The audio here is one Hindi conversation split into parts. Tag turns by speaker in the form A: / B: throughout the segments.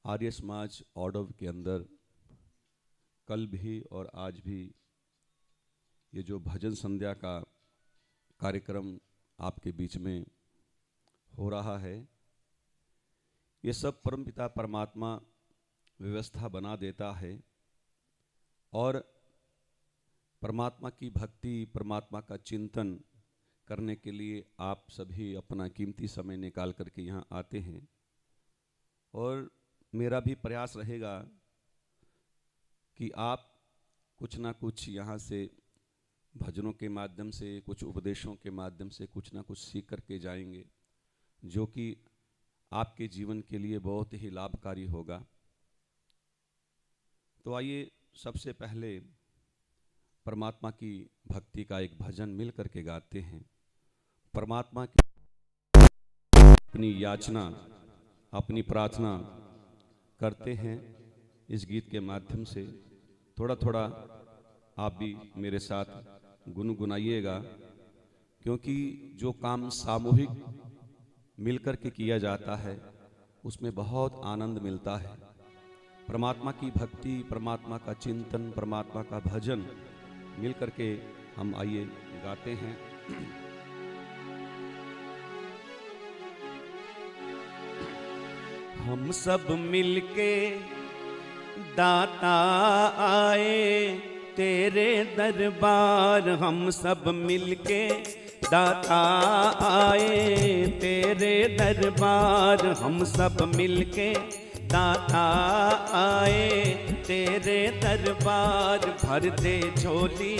A: आर्य समाज ऑडव के अंदर कल भी और आज भी ये जो भजन संध्या का कार्यक्रम आपके बीच में हो रहा है, ये सब परमपिता परमात्मा व्यवस्था बना देता है और परमात्मा की भक्ति, परमात्मा का चिंतन करने के लिए आप सभी अपना कीमती समय निकाल करके यहाँ आते हैं। और मेरा भी प्रयास रहेगा कि आप कुछ ना कुछ यहाँ से भजनों के माध्यम से, कुछ उपदेशों के माध्यम से कुछ ना कुछ सीख करके जाएंगे, जो कि आपके जीवन के लिए बहुत ही लाभकारी होगा। तो आइए सबसे पहले परमात्मा की भक्ति का एक भजन मिल करके गाते हैं। परमात्मा की अपनी याचना, अपनी प्रार्थना करते हैं इस गीत के माध्यम से। थोड़ा थोड़ा आप भी मेरे साथ गुनगुनाइएगा, क्योंकि जो काम सामूहिक मिलकर के किया जाता है उसमें बहुत आनंद मिलता है। परमात्मा की भक्ति, परमात्मा का चिंतन, परमात्मा का भजन मिलकर के हम आइए गाते हैं। हम सब मिलके दाता आए तेरे दरबार, हम सब मिलके दाता आए तेरे दरबार, हम सब मिलके दाता आए तेरे दरबार। भर दे झोली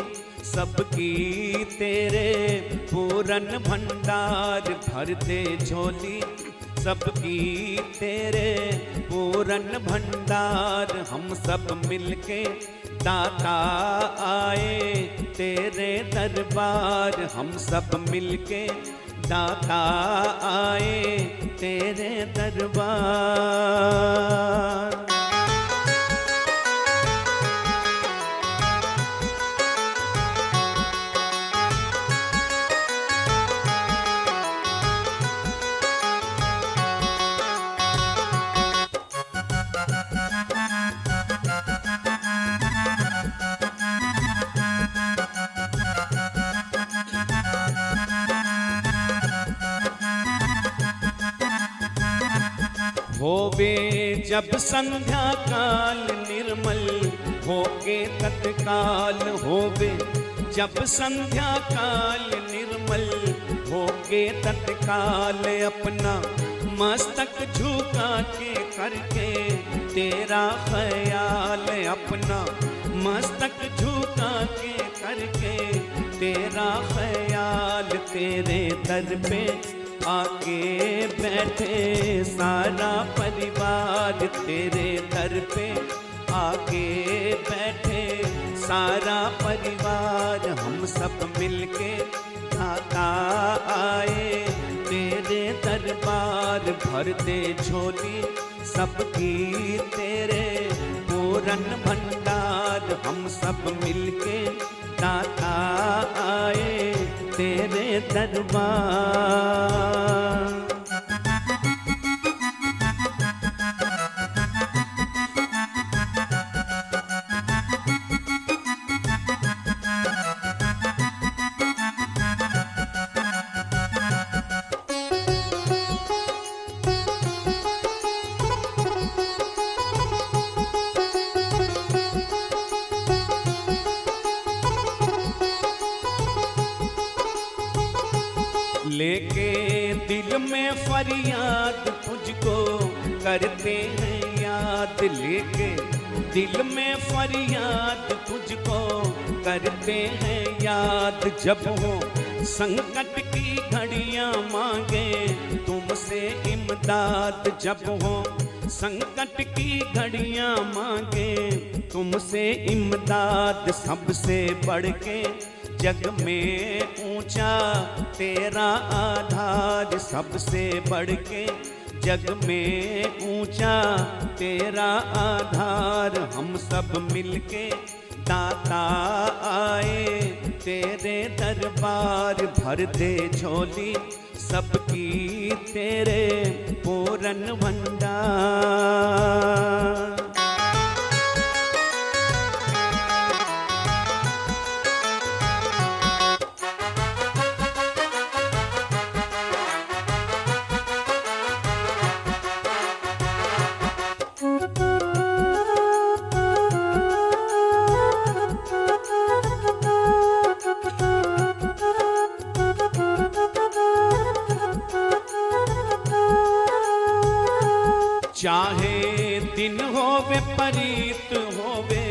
A: सबकी तेरे पूरन भंडार, भर दे झोली सबकी तेरे पूरन भंडार। हम सब मिलके दाता आए तेरे दरबार, हम सब मिलके दाता आए तेरे दरबार। होवे जब संध्या काल निर्मल होके तत्काल, होवे जब संध्या काल निर्मल होके तत्काल। अपना मस्तक झुका के करके तेरा ख्याल, अपना मस्तक झुका के करके तेरा ख्याल। तेरे दर पे आके बैठे सारा परिवार, तेरे दर पे आके बैठे सारा परिवार। हम सब मिलके दाता आए तेरे दरबार, भर दे झोली सबकी तेरे पूरन भंडार। हम सब मिलके दाता आए तेरे दरबार। लेके दिल में फरियाद तुझको करते हैं याद, लेके दिल में फरियाद तुझको करते हैं याद। जब हो संकट की घड़ियां मांगे तुमसे इमदाद, जब हो संकट की घड़ियां मांगे तुमसे इमदाद। सबसे बढ़ के जग में ऊंचा तेरा आधार, सबसे बढ़ के जग में ऊंचा तेरा आधार। हम सब मिलके दाता आए तेरे दरबार, भर दे झोली
B: सबकी तेरे पूरन भंडार। चाहे दिन होवे परीत होवे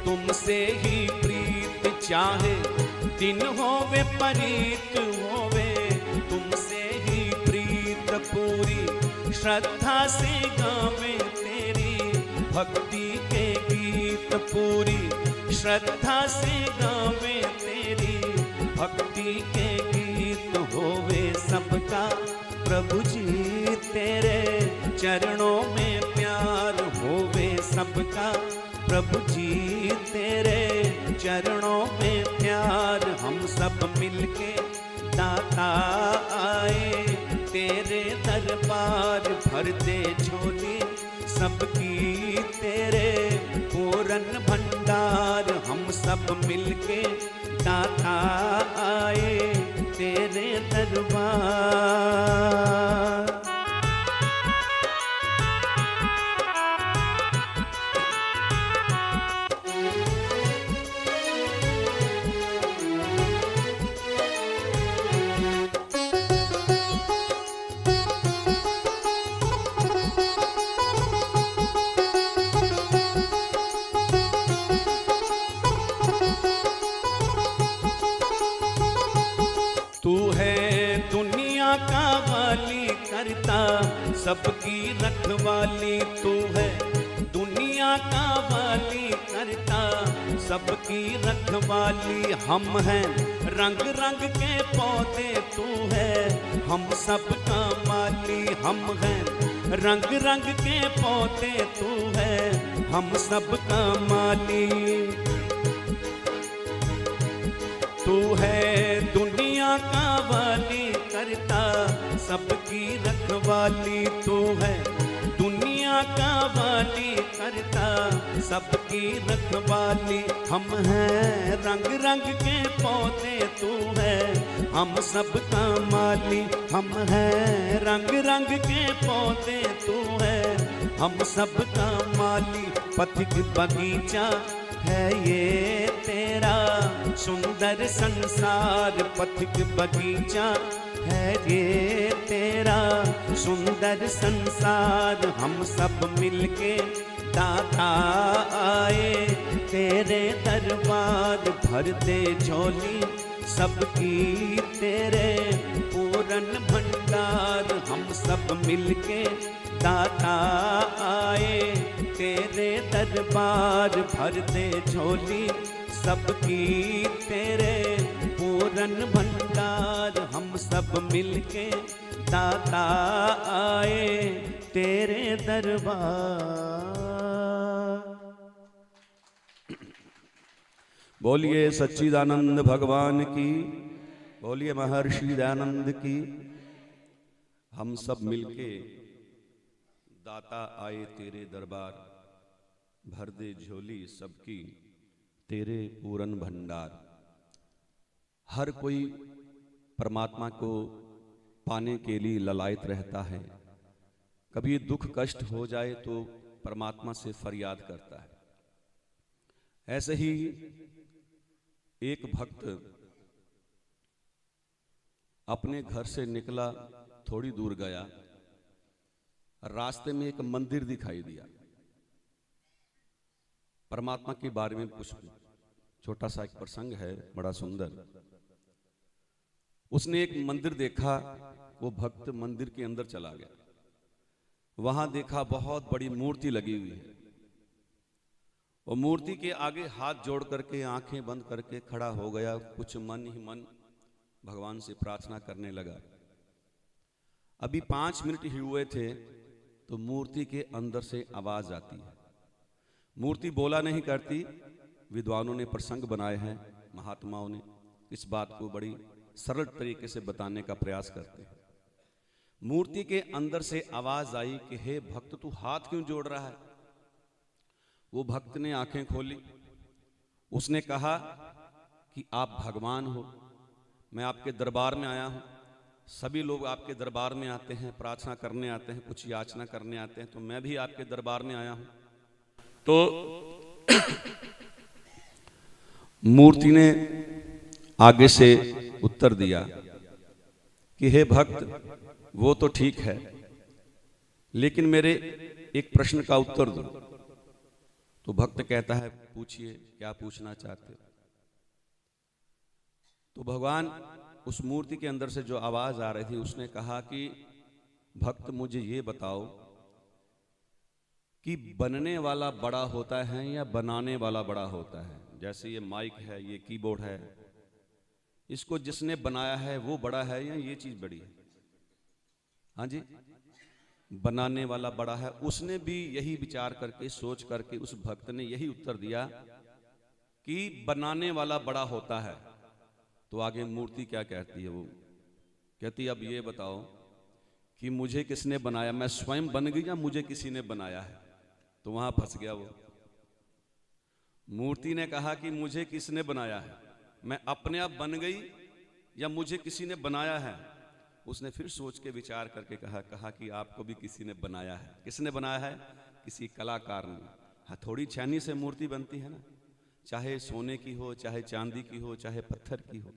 B: तुमसे ही प्रीत, चाहे दिन होवे परीत होवे तुमसे ही प्रीत, पूरी श्रद्धा से गावे तेरी भक्ति के गीत, पूरी श्रद्धा से गावे तेरी भक्ति के गीत। होवे सबका प्रभु जी तेरे चरणों में प्यार, होवे सबका प्रभु जी तेरे चरणों में प्यार। हम सब मिलके दाता आए तेरे दरबार, भर दे झोली सबकी तेरे पूरन भंडार। हम सब मिलके दाता आए तेरे दरबार। तू है दुनिया का वाली करता सबकी रखवाली, तू है दुनिया का वाली करता सबकी रखवाली। हम हैं रंग रंग के पौधे, तू है हम सब का माली। हम हैं रंग रंग के पौधे, तू है हम सब का माली। तू है दुनिया का वाली करता सबकी रखवाली, तू है दुनिया का वाली करता सबकी रखवाली। हम हैं रंग रंग के पौधे, तू है हम सब का माली। हम हैं रंग रंग के पौधे, तू है हम सब का माली। पथिक बगीचा है ये तेरा सुंदर संसार, पथिक बगीचा है ये तेरा सुंदर संसार। हम सब मिलके दाता आए तेरे दरबार, भर दे झोली सबकी तेरे पूरन भंडार। हम सब मिलके दाता आए तेरे दरबार, भर दे झोली सबकी तेरे पूरन भंडार। हम सब मिलके दाता आए तेरे दरबार।
A: बोलिए सच्चिदानंद भगवान की, बोलिए महर्षि दयानंद की। हम सब मिलके दाता आए तेरे दरबार, भर दे झोली सबकी तेरे पूरन भंडार। हर कोई परमात्मा को पाने के लिए ललायत रहता है। कभी दुख कष्ट हो जाए तो परमात्मा से फरियाद करता है। ऐसे ही एक भक्त अपने घर से निकला, थोड़ी दूर गया, रास्ते में एक मंदिर दिखाई दिया। परमात्मा के बारे में कुछ छोटा सा एक प्रसंग है, बड़ा सुंदर। उसने एक मंदिर देखा, वो भक्त मंदिर के अंदर चला गया। वहां देखा बहुत बड़ी मूर्ति लगी हुई है। वो मूर्ति के आगे हाथ जोड़ करके आंखें बंद करके खड़ा हो गया। कुछ मन ही मन भगवान से प्रार्थना करने लगा। अभी 5 मिनट ही हुए थे तो मूर्ति के अंदर से आवाज आती है। मूर्ति बोला नहीं करती। विद्वानों ने प्रसंग बनाए हैं, महात्माओं ने इस बात को बड़ी सरल तरीके से बताने का प्रयास करते हैं। मूर्ति के अंदर से आवाज आई कि हे भक्त, तू हाथ क्यों जोड़ रहा है? वो भक्त ने आंखें खोली, उसने कहा कि आप भगवान हो, मैं आपके दरबार में आया हूं। सभी लोग आपके दरबार में आते हैं, प्रार्थना करने आते हैं, कुछ याचना करने आते हैं, तो मैं भी आपके दरबार में आया हूं। तो मूर्ति ने आगे से उत्तर दिया कि हे भक्त, वो तो ठीक है, लेकिन मेरे एक प्रश्न का उत्तर दो। तो भक्त कहता है, पूछिए, क्या पूछना चाहते हो? तो भगवान, उस मूर्ति के अंदर से जो आवाज आ रही थी, उसने कहा कि भक्त, मुझे ये बताओ कि बनने वाला बड़ा होता है या बनाने वाला बड़ा होता है? जैसे ये माइक है, ये कीबोर्ड है, इसको जिसने बनाया है वो बड़ा है या ये चीज बड़ी है? हाँ जी, बनाने वाला बड़ा है। उसने भी यही विचार करके, सोच करके, उस भक्त ने यही उत्तर दिया कि बनाने वाला बड़ा होता है। तो आगे मूर्ति क्या कहती है? वो कहती है, अब ये बताओ कि मुझे किसने बनाया? मैं स्वयं बन गई या मुझे किसी ने बनाया है? तो वहां फंस गया वो। मूर्ति ने कहा कि मुझे किसने बनाया है, मैं अपने आप बन गई या मुझे किसी ने बनाया है? उसने फिर सोच के विचार करके कहा कि आपको भी किसी ने बनाया है। किसने बनाया है? किसी कलाकार ने। हथौड़ी छेनी से मूर्ति बनती है ना, चाहे सोने की हो, चाहे चांदी की हो, चाहे पत्थर की हो।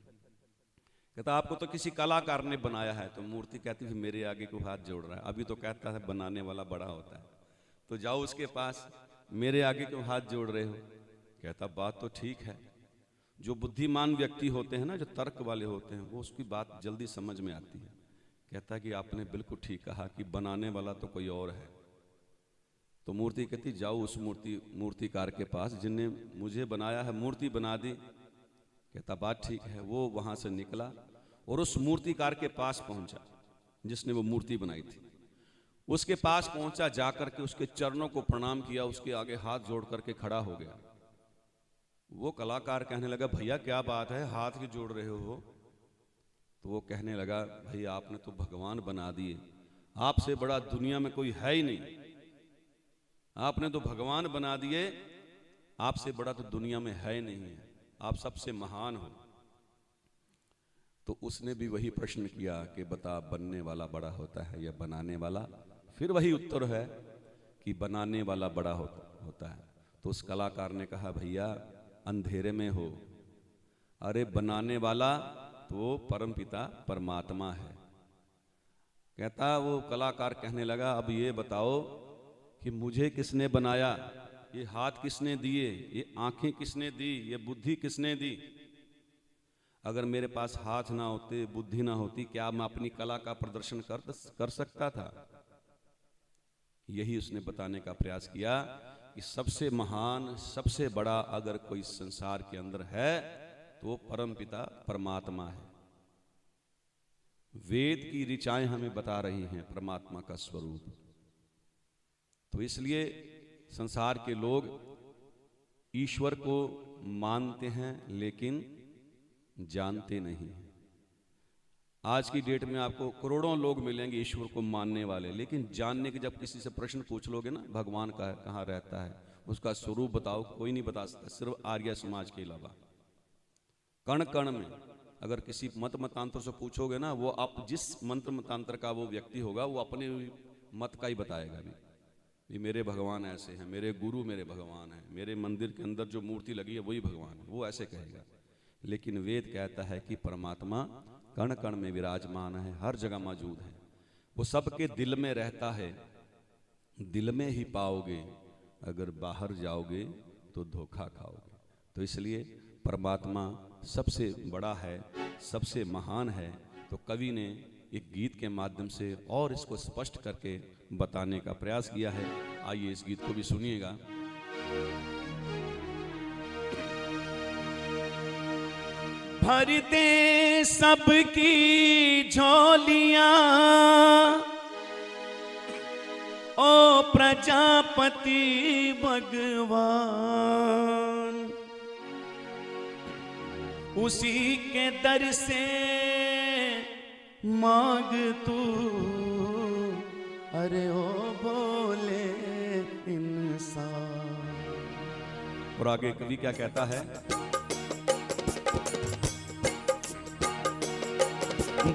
A: कहता आपको तो किसी कलाकार ने बनाया है। तो मूर्ति कहती है, मेरे आगे को हाथ जोड़ रहा है? अभी तो कहता है बनाने वाला बड़ा होता है, तो जाओ उसके पास, मेरे आगे क्यों हाथ जोड़ रहे हो? कहता बात तो ठीक है। जो बुद्धिमान व्यक्ति होते हैं ना, जो तर्क वाले होते हैं, वो उसकी बात जल्दी समझ में आती है। कहता कि आपने बिल्कुल ठीक कहा कि बनाने वाला तो कोई और है। तो मूर्ति कहती, जाओ उस मूर्तिकार के पास जिनने मुझे बनाया है, मूर्ति बना दी। कहता बात ठीक है। वो वहां से निकला और उस मूर्तिकार के पास पहुंचा जिसने वो मूर्ति बनाई थी। उसके पास पहुंचा, जाकर के उसके चरणों को प्रणाम किया, उसके आगे हाथ जोड़ करके खड़ा हो गया। वो कलाकार कहने लगा, भैया क्या बात है, हाथ क्यों जोड़ रहे हो? तो वो कहने लगा, भैया आपने तो भगवान बना दिए, आपसे बड़ा दुनिया में कोई है ही नहीं। आपने तो भगवान बना दिए, आपसे बड़ा तो दुनिया में है ही नहीं है, आप सबसे महान हो। तो उसने भी वही प्रश्न किया कि बता, बनने वाला बड़ा होता है या बनाने वाला? फिर वही उत्तर है कि बनाने वाला बड़ा होता है। तो उस कलाकार ने कहा, भैया अंधेरे में हो, अरे बनाने वाला तो परमपिता परमात्मा है। कहता वो कलाकार कहने लगा, अब ये बताओ कि मुझे किसने बनाया? ये हाथ किसने दिए? ये आंखें किसने दी? ये बुद्धि किसने दी? अगर मेरे पास हाथ ना होते, बुद्धि ना होती, क्या मैं अपनी कला का प्रदर्शन कर सकता था? यही उसने बताने का प्रयास किया कि सबसे महान, सबसे बड़ा अगर कोई संसार के अंदर है तो परमपिता परमात्मा है। वेद की ऋचाएं हमें बता रही हैं परमात्मा का स्वरूप। तो इसलिए संसार के लोग ईश्वर को मानते हैं लेकिन जानते नहीं। आज की डेट में आपको करोड़ों लोग मिलेंगे ईश्वर को मानने वाले, लेकिन जानने के जब किसी से प्रश्न पूछ लोगे ना, भगवान का कहाँ रहता है, उसका स्वरूप बताओ, कोई नहीं बता सकता, सिर्फ आर्य समाज के अलावा। कण कण में अगर किसी मत मतांतर से पूछोगे ना, वो आप जिस मंत्र मतांतर का वो व्यक्ति होगा, वो अपने मत का ही बताएगा। भी मेरे भगवान ऐसे हैं, मेरे गुरु मेरे भगवान हैं, मेरे मंदिर के अंदर जो मूर्ति लगी है वही भगवान है, वो ऐसे कहेगा। लेकिन वेद कहता है कि परमात्मा कण कण में विराजमान है, हर जगह मौजूद है, वो सबके दिल में रहता है। दिल में ही पाओगे, अगर बाहर जाओगे तो धोखा खाओगे। तो इसलिए परमात्मा सबसे बड़ा है, सबसे महान है। तो कवि ने एक गीत के माध्यम से और इसको स्पष्ट करके बताने का प्रयास किया है। आइए इस गीत को भी सुनिएगा।
B: भर दे सबकी झोलियां ओ प्रजापति भगवान, उसी के दर से मांग तू अरे ओ बोले इंसान।
A: और आगे कवि क्या कहता है?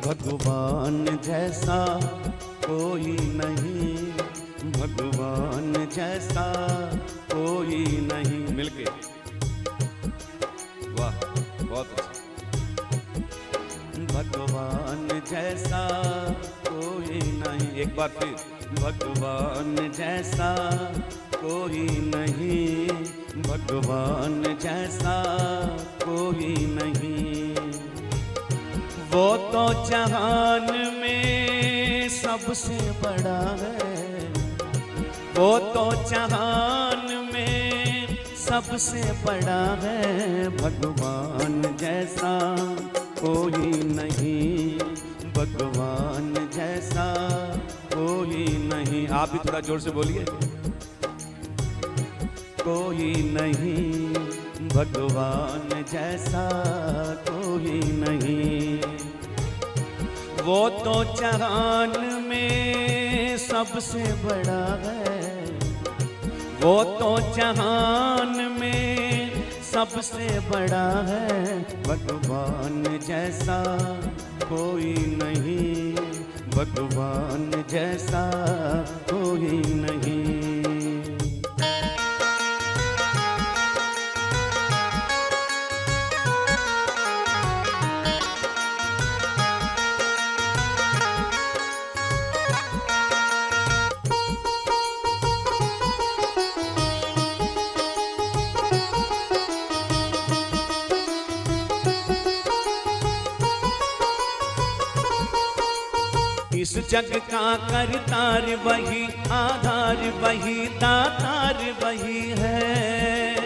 B: भगवान जैसा कोई नहीं, भगवान जैसा कोई नहीं।
A: मिलके, वाह, बहुत अच्छा।
B: भगवान जैसा कोई नहीं,
A: एक बार फिर।
B: भगवान जैसा कोई नहीं, भगवान जैसा कोई नहीं। वो तो जहान में सबसे बड़ा है, वो तो जहान में सबसे बड़ा है। भगवान जैसा कोई नहीं, भगवान जैसा कोई नहीं।
A: आप भी थोड़ा जोर से बोलिए।
B: कोई नहीं, भगवान जैसा कोई नहीं। वो तो जहान में सबसे बड़ा है, वो तो जहान में सबसे बड़ा है। भगवान जैसा कोई नहीं, भगवान जैसा कोई नहीं। इस जग का करतार वही, आधार वही, दातार वही है।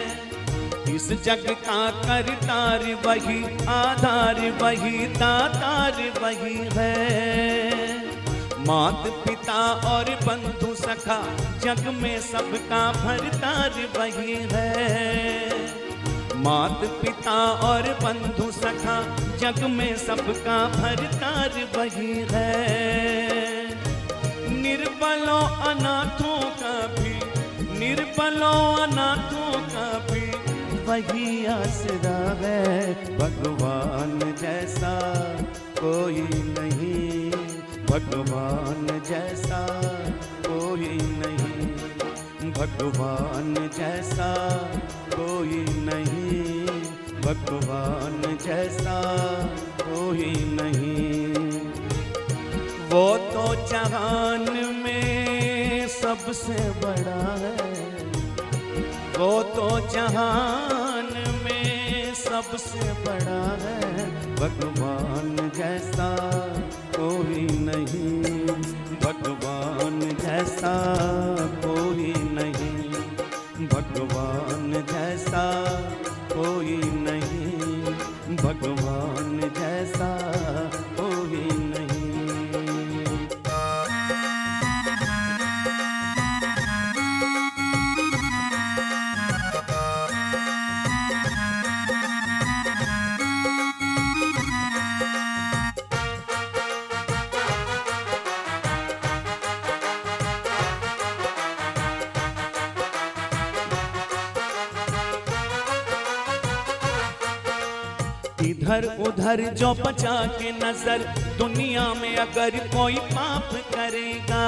B: इस जग का करतार वही, आधार वही, दातार वही है। मात पिता और बंधु सखा जग में सबका भरतार वही है। मात पिता और बंधु सखा जग में सबका भरतार वही है। निर्बलों अनाथों का भी, निर्बलों अनाथों का भी वही आसरा है। भगवान जैसा कोई नहीं, भगवान जैसा कोई नहीं, भगवान जैसा कोई नहीं, भगवान जैसा कोई नहीं। वो तो जहान में सबसे बड़ा है, वो तो जहान में सबसे बड़ा है। भगवान जैसा कोई नहीं, भगवान जैसा कोई नहीं, भगवान जैसा कोई नहीं, भगवान जैसा कोई नहीं। इधर उधर जो बचा के नजर, दुनिया में अगर कोई पाप करेगा,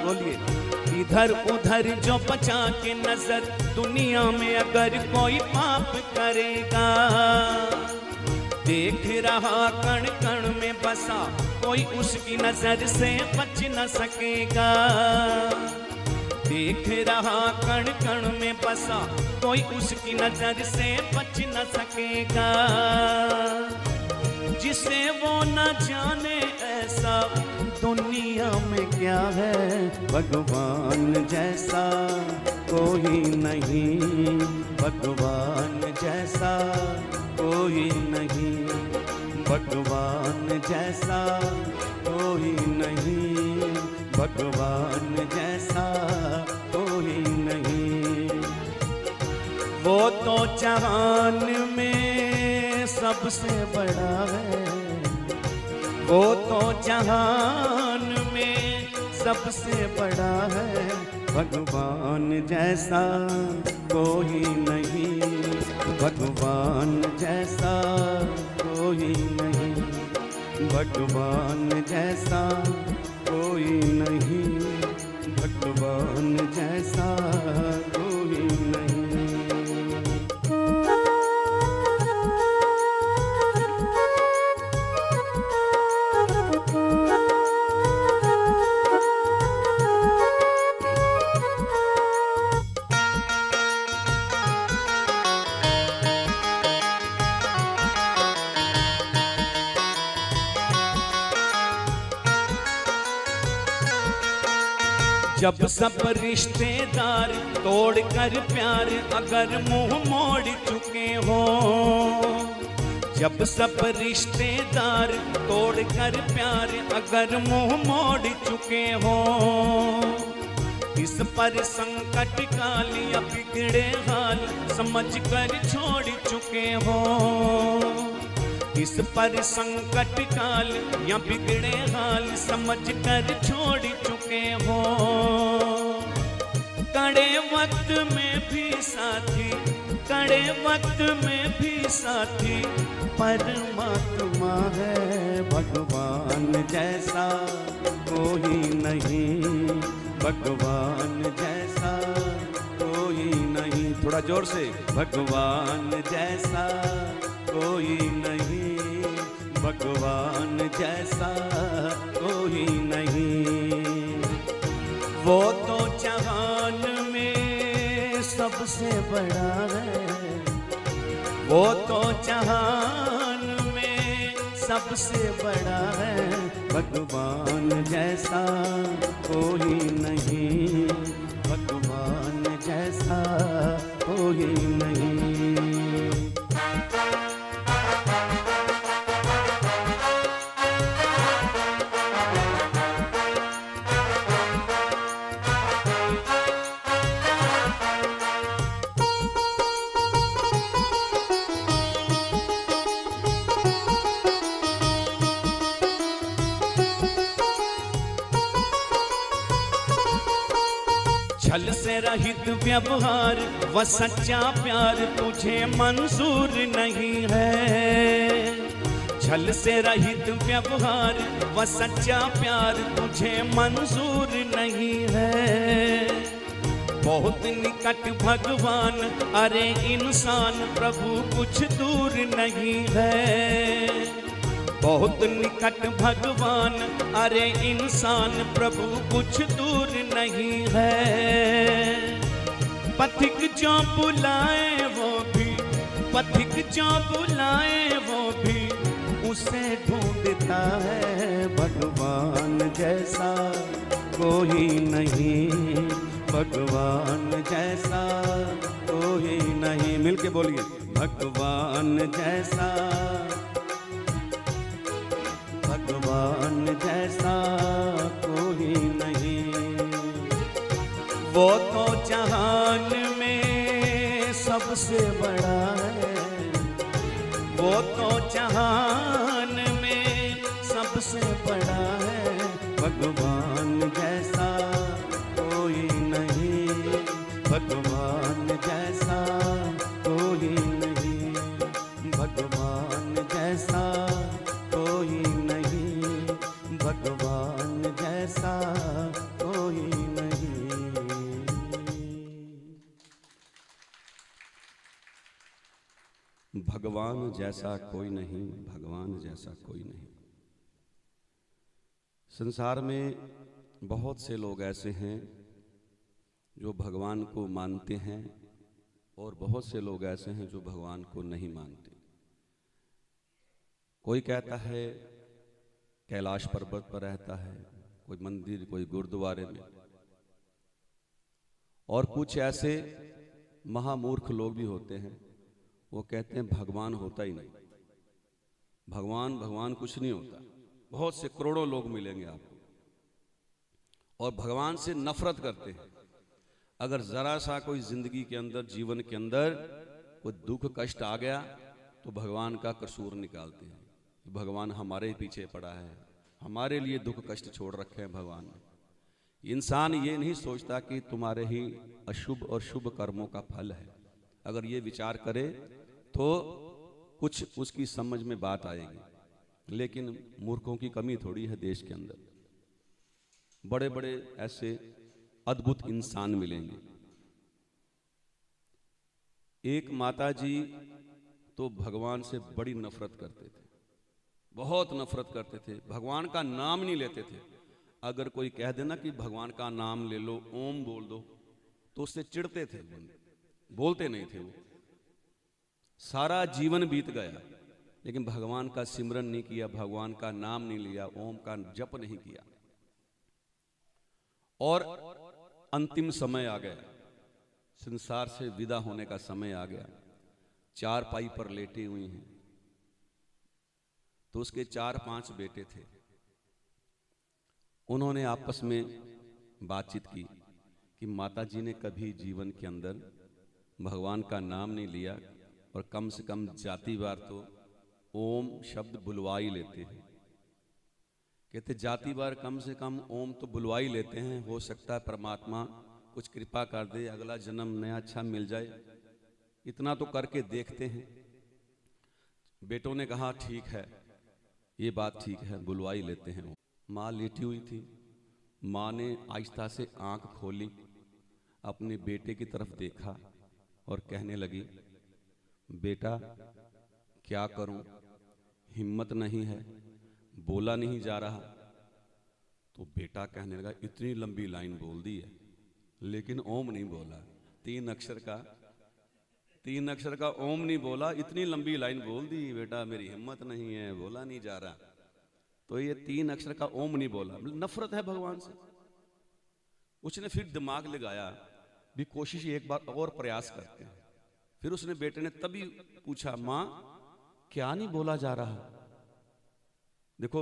B: बोलिए। इधर उधर जो बचा के नजर, दुनिया में अगर कोई पाप करेगा। देख रहा कण कण में बसा, कोई उसकी नजर से बच न सकेगा। देख रहा कण कण में बसा, कोई उसकी नजर से बच न सकेगा। जिसे वो न जाने ऐसा दुनिया में क्या है। भगवान जैसा कोई नहीं, भगवान जैसा कोई नहीं, भगवान जैसा कोई नहीं, भगवान जैसा कोई नहीं। वो तो जहान में सबसे बड़ा है, वो तो जहान में सबसे बड़ा है, भगवान जैसा कोई नहीं, भगवान जैसा कोई नहीं, भगवान जैसा कोई नहीं, भगवान जैसा कोई नहीं। जब सब रिश्तेदार तोड़कर प्यार अगर मुंह मोड़ चुके हो, जब सब रिश्तेदार तोड़कर प्यार अगर मुंह मोड़ चुके हो, इस पर संकट काल या बिगड़े हाल समझ कर छोड़ चुके हो, इस पर संकट काल या बिगड़े हाल समझ कर छोड़ चुके हो। कड़े वक्त में भी साथी, कड़े वक्त में भी साथी परमात्मा है, भगवान जैसा कोई नहीं, भगवान जैसा कोई नहीं। थोड़ा जोर से, भगवान जैसा कोई नहीं, भगवान जैसा कोई नहीं। वो तो जहान में सबसे बड़ा है, वो तो जहान में सबसे बड़ा है, भगवान जैसा कोई नहीं, भगवान जैसा कोई नहीं। छल से रहित व्यवहार व सच्चा प्यार तुझे मंजूर नहीं है, छल से रहित व्यवहार व सच्चा प्यार तुझे मंजूर नहीं है। बहुत निकट भगवान अरे इंसान प्रभु कुछ दूर नहीं है, बहुत निकट भगवान अरे इंसान प्रभु कुछ दूर नहीं है। पथिक जो बुलाए वो भी, पथिक जो बुलाए वो भी उसे ढूंढता है, भगवान जैसा कोई नहीं, भगवान जैसा कोई नहीं। मिलके बोलिए, भगवान जैसा, भगवान जैसा कोई नहीं। वो तो जहान में सबसे बड़ा है, वो तो जहान में सबसे बड़ा है, भगवान जैसा कोई नहीं, भगवान जैसा कोई नहीं, भगवान जैसा कोई नहीं, भगवान जैसा कोई नहीं।
A: भगवान जैसा कोई नहीं, भगवान जैसा कोई नहीं। संसार में बहुत से लोग ऐसे हैं जो भगवान को मानते हैं और बहुत से लोग ऐसे हैं जो भगवान को नहीं मानते। कोई कहता है कैलाश पर्वत पर रहता है, कोई मंदिर, कोई गुरुद्वारे में, और कुछ ऐसे महामूर्ख लोग भी होते हैं, वो कहते हैं भगवान होता ही नहीं, भगवान भगवान कुछ नहीं होता। बहुत से करोड़ों लोग मिलेंगे आपको और भगवान से नफरत करते हैं। अगर जरा सा कोई जिंदगी के अंदर, जीवन के अंदर कोई दुख कष्ट आ गया तो भगवान का कसूर निकालते हैं, भगवान हमारे पीछे पड़ा है, हमारे लिए दुख कष्ट छोड़ रखे हैं भगवान ने। इंसान ये नहीं सोचता कि तुम्हारे ही अशुभ और शुभ कर्मों का फल है। अगर ये विचार करे तो कुछ उसकी समझ में बात आएगी, लेकिन मूर्खों की कमी थोड़ी है देश के अंदर। बड़े बड़े ऐसे अद्भुत इंसान मिलेंगे। एक माता जी तो भगवान से बड़ी नफरत करते थे, बहुत नफरत करते थे, भगवान का नाम नहीं लेते थे। अगर कोई कह देना कि भगवान का नाम ले लो, ओम बोल दो, तो उससे चिढ़ते थे, बोलते नहीं थे। वो सारा जीवन बीत गया लेकिन भगवान का सिमरन नहीं किया, भगवान का नाम नहीं लिया, ओम का जप नहीं किया। और अंतिम समय आ गया, संसार से विदा होने का समय आ गया। चारपाई पर लेटे हुए हैं, तो उसके 4-5 बेटे थे। उन्होंने आपस में बातचीत की कि माता जी ने कभी जीवन के अंदर भगवान का नाम नहीं लिया, और कम से कम जातिवार तो ओम शब्द बुलवा ही लेते हैं। कहते जातिवार कम से कम ओम तो बुलवा ही लेते हैं, हो सकता है परमात्मा कुछ कृपा कर दे, अगला जन्म नया अच्छा मिल जाए, इतना तो करके देखते हैं। बेटों ने कहा ठीक है, ये बात ठीक है, बुलवा ही लेते हैं। माँ लेटी हुई थी, माँ ने आहिस्ता से आंख खोली, अपने बेटे की तरफ देखा और कहने लगी, बेटा क्या करूं, हिम्मत नहीं है, बोला नहीं जा रहा। तो बेटा कहने लगा, इतनी लंबी लाइन बोल दी है लेकिन ओम नहीं बोला। 3 अक्षर का ओम नहीं बोला, इतनी लंबी लाइन बोल दी, बेटा मेरी हिम्मत नहीं है, बोला नहीं जा रहा। तो ये 3 अक्षर का ओम नहीं बोला, नफरत है भगवान से। उसने फिर दिमाग लगाया भी, कोशिश एक बार और प्रयास करते हैं। फिर उसने बेटे ने तभी पूछा, माँ क्या नहीं बोला जा रहा। देखो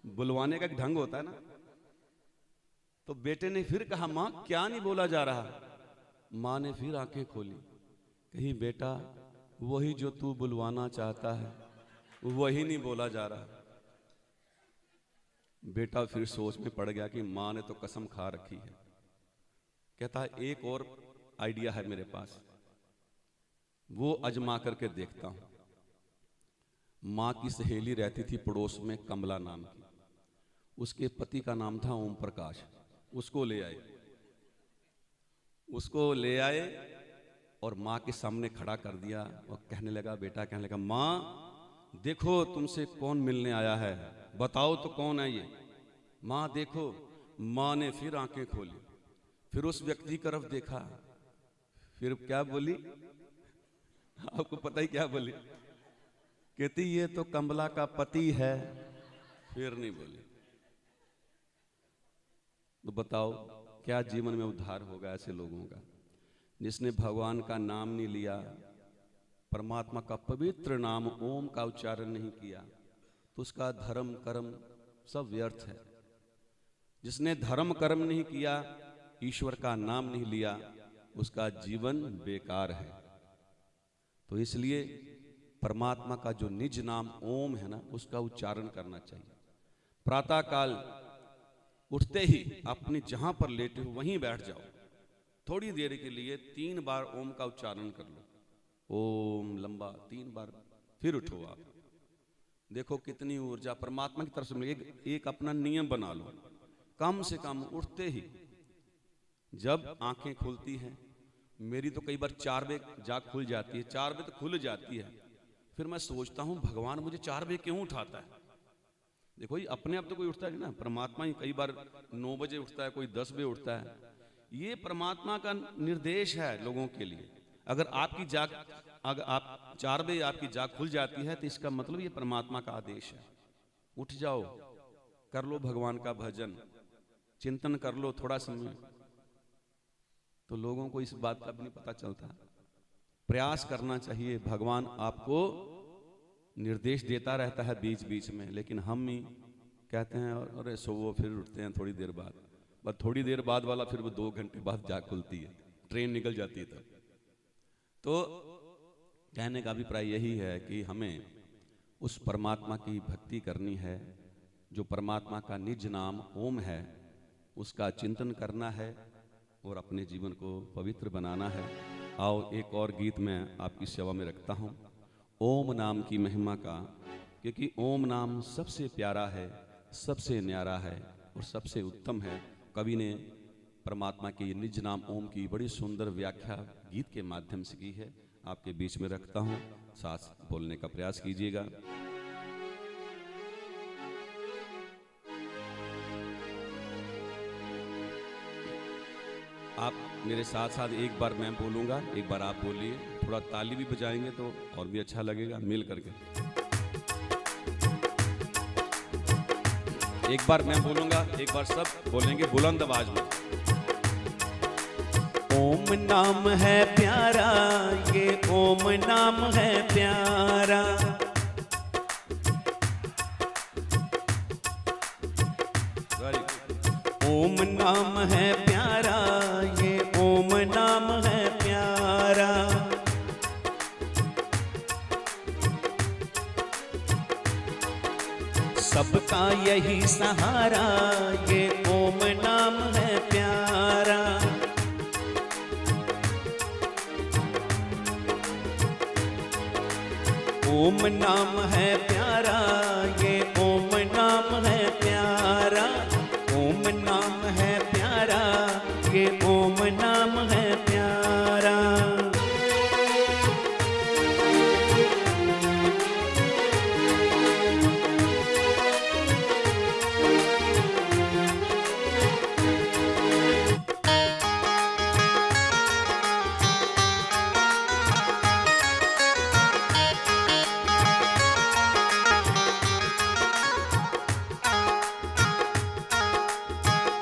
A: बुलवाने का एक ढंग होता है ना। तो बेटे ने फिर कहा, माँ क्या नहीं बोला जा रहा। माँ ने फिर आंखें खोली, कहीं बेटा वही जो तू बुलवाना चाहता है वही नहीं बोला जा रहा। बेटा फिर सोच में पड़ गया कि माँ ने तो कसम खा रखी है। कहता है एक और आइडिया है मेरे पास, वो अजमा करके देखता हूं। माँ की सहेली रहती थी पड़ोस में, कमला नाम की, उसके पति का नाम था ओम प्रकाश। उसको ले आए और माँ के सामने खड़ा कर दिया और कहने लगा, बेटा कहने लगा, माँ देखो तुमसे कौन मिलने आया है, बताओ तो कौन है ये। माँ देखो। माँ ने फिर आंखें खोली, फिर उस व्यक्ति की तरफ देखा, फिर क्या बोली, आपको पता ही क्या बोली, कहती ये तो कमला का पति है। फिर नहीं बोली। तो बताओ क्या जीवन में उद्धार होगा ऐसे लोगों का, जिसने भगवान का नाम नहीं लिया, परमात्मा का पवित्र नाम ओम का उच्चारण नहीं किया, तो उसका धर्म कर्म सब व्यर्थ है। जिसने धर्म कर्म नहीं किया, ईश्वर का नाम नहीं लिया, उसका जीवन बेकार है। तो इसलिए परमात्मा का जो निज नाम ओम है ना, उसका उच्चारण करना चाहिए। प्रातः काल उठते ही अपने जहां पर लेटे हो वहीं बैठ जाओ, थोड़ी देर के लिए 3 बार ओम का उच्चारण कर लो, ओम लंबा 3 बार, फिर उठो। आप देखो कितनी ऊर्जा परमात्मा की तरफ से मिलेगी। एक अपना नियम बना लो, कम से कम उठते ही जब आंखें खुलती हैं, मेरी तो कई बार 4 बजे जाग खुल जाती है, 4 बजे तो खुल जाती है, फिर मैं सोचता हूं भगवान मुझे 4 बजे क्यों उठाता है। देखो ये अपने आप तो कोई उठता है ना, परमात्मा ही कई बार 9 बजे उठता है, कोई 10 बजे उठता है। ये परमात्मा का निर्देश है लोगों के लिए। अगर आप 4 बजे आपकी जाग खुल जाती है, तो इसका मतलब ये परमात्मा का आदेश है। उठ जाओ, कर लो भगवान का भजन, चिंतन कर लो थोड़ा समय। तो लोगों को इस बात का भी नहीं पता चलता। प्रयास करना चाहिए, भगवान आपको निर्देश देता रहता है बीच बीच में, लेकिन हम ही कहते हैं अरे सोवो, फिर उठते हैं थोड़ी देर बाद। बस थोड़ी देर बाद वाला फिर वो 2 घंटे बाद जाग खुलती है, ट्रेन निकल जाती है तब। तो कहने का अभिप्राय यही है कि हमें उस परमात्मा की भक्ति करनी है जो परमात्मा का निज नाम ओम है। उसका चिंतन करना है और अपने जीवन को पवित्र बनाना है। आओ एक और गीत मैं आपकी सेवा में रखता हूँ, ओम नाम की महिमा का, क्योंकि ओम नाम सबसे प्यारा है, सबसे न्यारा है और सबसे उत्तम है। कवि ने परमात्मा के ये निज नाम ओम की बड़ी सुंदर व्याख्या गीत के माध्यम से की है। आपके बीच में रखता हूँ, साथ बोलने का प्रयास कीजिएगा। आप मेरे साथ साथ एक बार मैं बोलूँगा, एक बार आप बोलिए, थोड़ा ताली भी बजाएंगे तो और भी अच्छा लगेगा मिल करके। एक बार मैं बोलूँगा, एक बार सब बोलेंगे बुलंद आवाज में।
B: ओम नाम है प्यारा, ये ओम नाम है प्यारा। ओम नाम है प्यारा, ये ओम नाम है प्यारा। सबका यही सहारा, ये ओम नाम है प्यारा। ओम नाम है प्यारा, ये ओम नाम है प्यारा। ओम नाम है प्यारा, ये ओम नाम है प्यारा।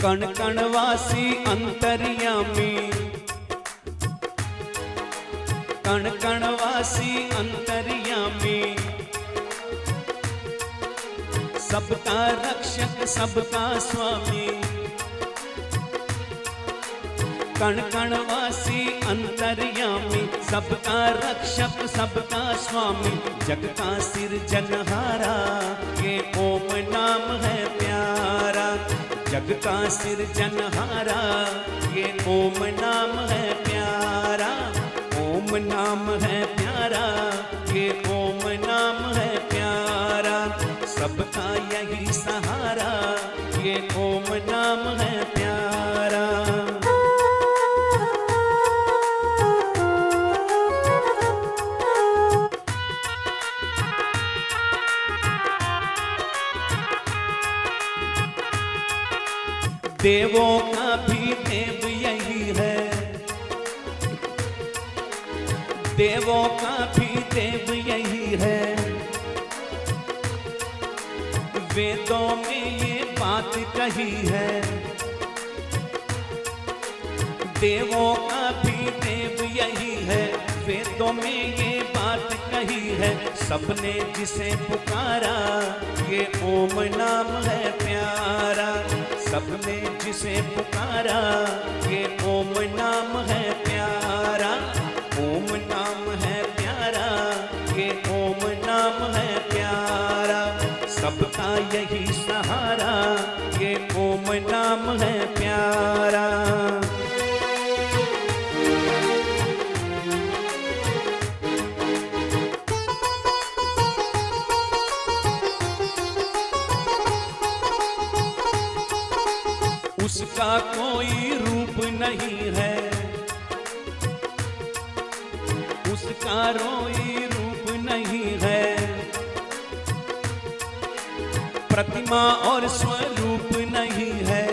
B: कण कण वासी अंतर्यामी, कण कण वासी अंतर्यामी। सबका रक्षक सबका स्वामी। कण कण वासी अंतर्यामी, सबका रक्षक सबका स्वामी। जग का सिरजनहारा, ये ओम नाम है प्यारा। जग का सिरजनहारा, ये ओम नाम है प्यारा। ओम नाम है प्यारा, ये ओम नाम है प्यारा। सबका यही सहारा, ये ओम नाम है प्यारा। देवों का भी देव यही है, देवों का भी देव यही है। वेदों में ये बात कही है, देवों का भी देव यही है। वेदों में ये बात कही है। सबने जिसे पुकारा, ये ओम नाम है प्यारा। सबने जिसे पुकारा, ये ओम नाम है प्यारा। ओम नाम है प्यारा, ये ओम नाम है प्यारा। सबका यही सहारा, ये ओम नाम है प्यारा। उसका कोई रूप नहीं है, उसका कोई रूप नहीं है। प्रतिमा और स्वरूप नहीं है,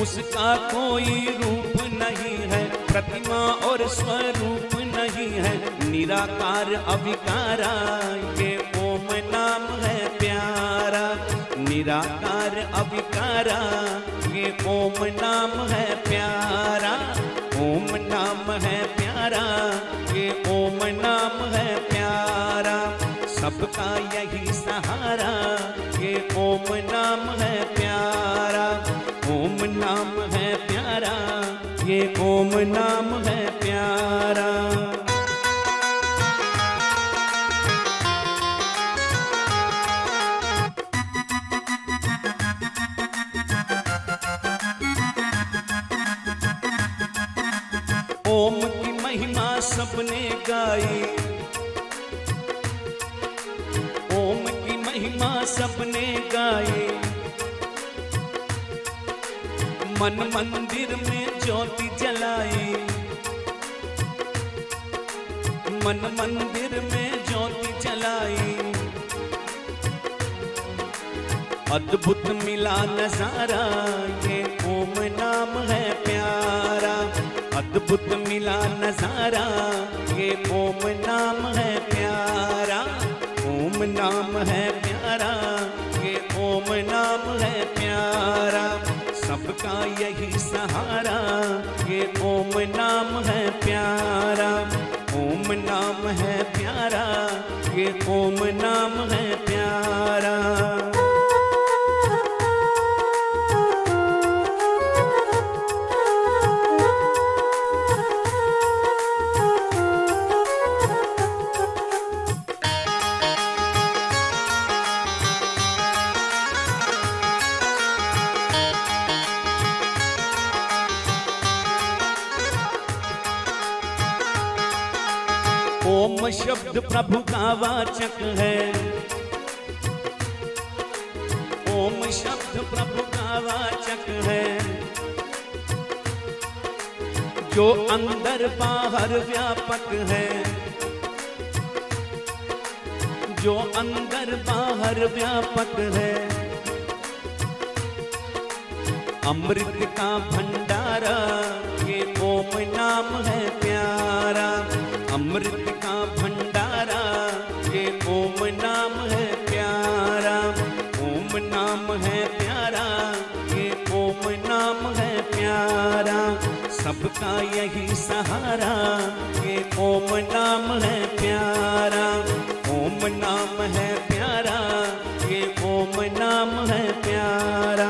B: उसका कोई रूप नहीं है। प्रतिमा और स्वरूप नहीं है। निराकार अविकारा, ये ओम नाम है प्यारा। निराकार अविकारा, ये ओम नाम है प्यारा। ओम नाम है प्यारा, ये ओम नाम है प्यारा। सबका यही सहारा, ये ओम नाम है प्यारा। ओम नाम है प्यारा, ये ओम नाम है प्यारा। ओम की महिमा सबने गाई, ओम की महिमा सबने गाई। मन मंदिर में ज्योति जलाई, मन मंदिर में ज्योति जलाई। अद्भुत मिला नजारा, ये ओम नाम है प्यारा। अद्भुत मिला नजारा, ये ओम नाम है प्यारा। ओम नाम है प्यारा, ये ओम नाम है प्यारा। सबका यही सहारा, ये ओम नाम है प्यारा। ओम नाम है प्यारा, ये ओम नाम है प्यारा। ओम शब्द प्रभु का वाचक है, ओम शब्द प्रभु का वाचक है। जो अंदर बाहर व्यापक है, जो अंदर बाहर व्यापक है। अमृत का भंडारा, ये ओम नाम है प्यारा। अमृत का भंडारा, ये ओम नाम है प्यारा। ओम नाम है प्यारा, ये ओम नाम है प्यारा। सबका यही सहारा, ये ओम नाम है प्यारा। ओम नाम है प्यारा, ये ओम नाम है प्यारा।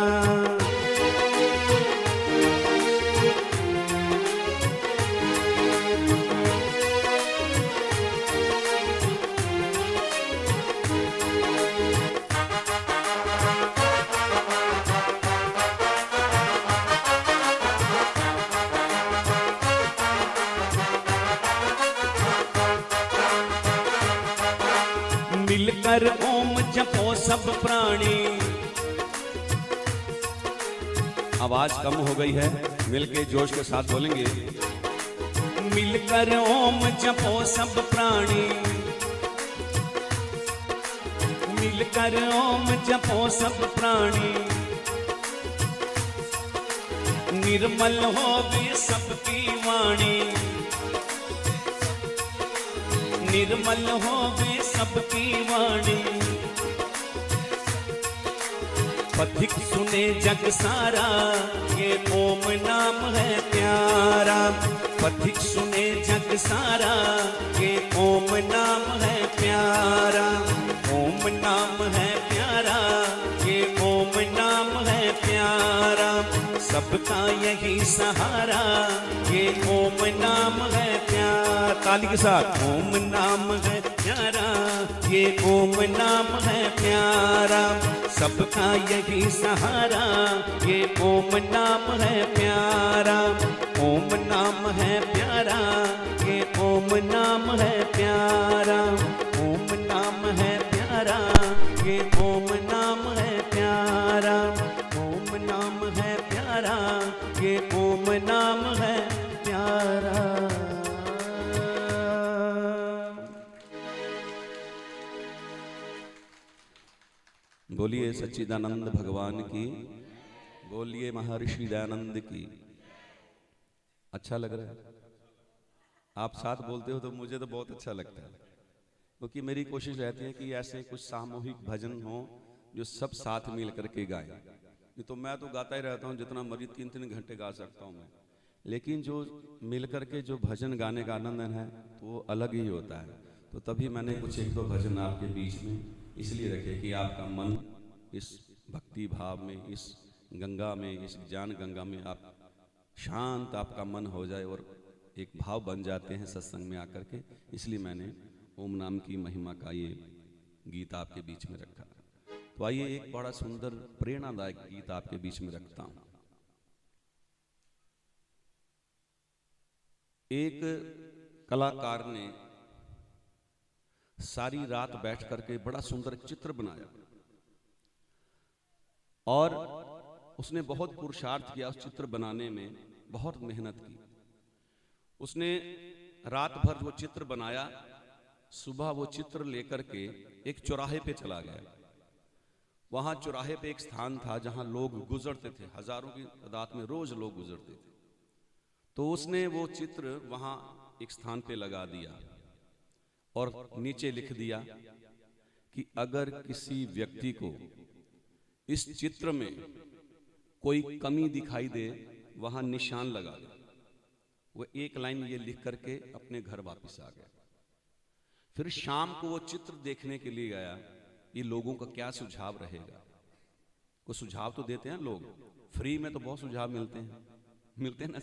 B: मिलकर ओम जपो सब प्राणी। आवाज कम हो गई है, मिलके जोश के साथ बोलेंगे। मिलकर ओम जपो सब प्राणी, मिलकर ओम जपो सब प्राणी। निर्मल होवे सबकी वाणी, निर्मल होवे सबकी वाणी। पथिक सुने जग सारा, ये ओम नाम है प्यारा। पथिक सुने जग सारा, ये ओम नाम है प्यारा। ओम नाम है प्यारा, ये ओम नाम है प्यारा। सबका यही सहारा, ये ओम नाम है प्यारा। ताली के साथ। ओम नाम है प्यारा, ये ओम नाम है प्यारा। सबका यही सहारा, ये ओम नाम है प्यारा। ओम नाम है प्यारा, ये ओम नाम है प्यारा। ओम नाम है प्यारा, ये ओम नाम है प्यारा। ओम नाम है प्यारा, ये ओम नाम है प्यारा।
A: बोलिए सच्चिदानंद भगवान की, बोलिए महर्षि दयानंद की। अच्छा लग रहा है? आप साथ बोलते हो तो मुझे तो बहुत अच्छा लगता है, क्योंकि मेरी कोशिश रहती है कि ऐसे कुछ सामूहिक भजन हो जो सब साथ मिल करके गाएं। नहीं तो मैं तो गाता ही रहता हूँ, जितना मर्जी 3-3 घंटे गा सकता हूँ मैं। लेकिन जो मिल करके जो भजन गाने का आनंद है तो वो अलग ही होता है। तो तभी मैंने कुछ 1-2 भजन आपके बीच में इसलिए रखे कि आपका मन इस भक्ति भाव में, इस गंगा में, इस ज्ञान गंगा में आप शांत, आपका मन हो जाए और एक भाव बन जाते हैं सत्संग में आकर के। इसलिए मैंने ओम नाम की महिमा का ये गीत आपके बीच में रखा। तो आइए एक बड़ा सुंदर प्रेरणादायक गीत आपके बीच में रखता हूँ। एक कलाकार ने सारी रात बैठ करके बड़ा सुंदर चित्र बनाया और उसने बहुत पुरुषार्थ किया उस चित्र बनाने में, बहुत मेहनत की। उसने रात भर वो चित्र बनाया, सुबह वो चित्र लेकर के एक चौराहे पे चला गया। वहां चौराहे पे एक स्थान था जहां लोग गुजरते थे, हजारों की तादाद में रोज लोग गुजरते थे। तो उसने वो चित्र वहां एक स्थान पे लगा दिया और नीचे लिख दिया कि अगर किसी व्यक्ति को इस चित्र में कोई कमी दिखाई दे वहां निशान लगा दे। वो एक लाइन ये लिख करके अपने घर वापस आ गया। फिर शाम को वो चित्र देखने के लिए गया, ये लोगों का क्या सुझाव रहेगा। कुछ सुझाव तो देते हैं लोग, फ्री में तो बहुत सुझाव मिलते हैं ना,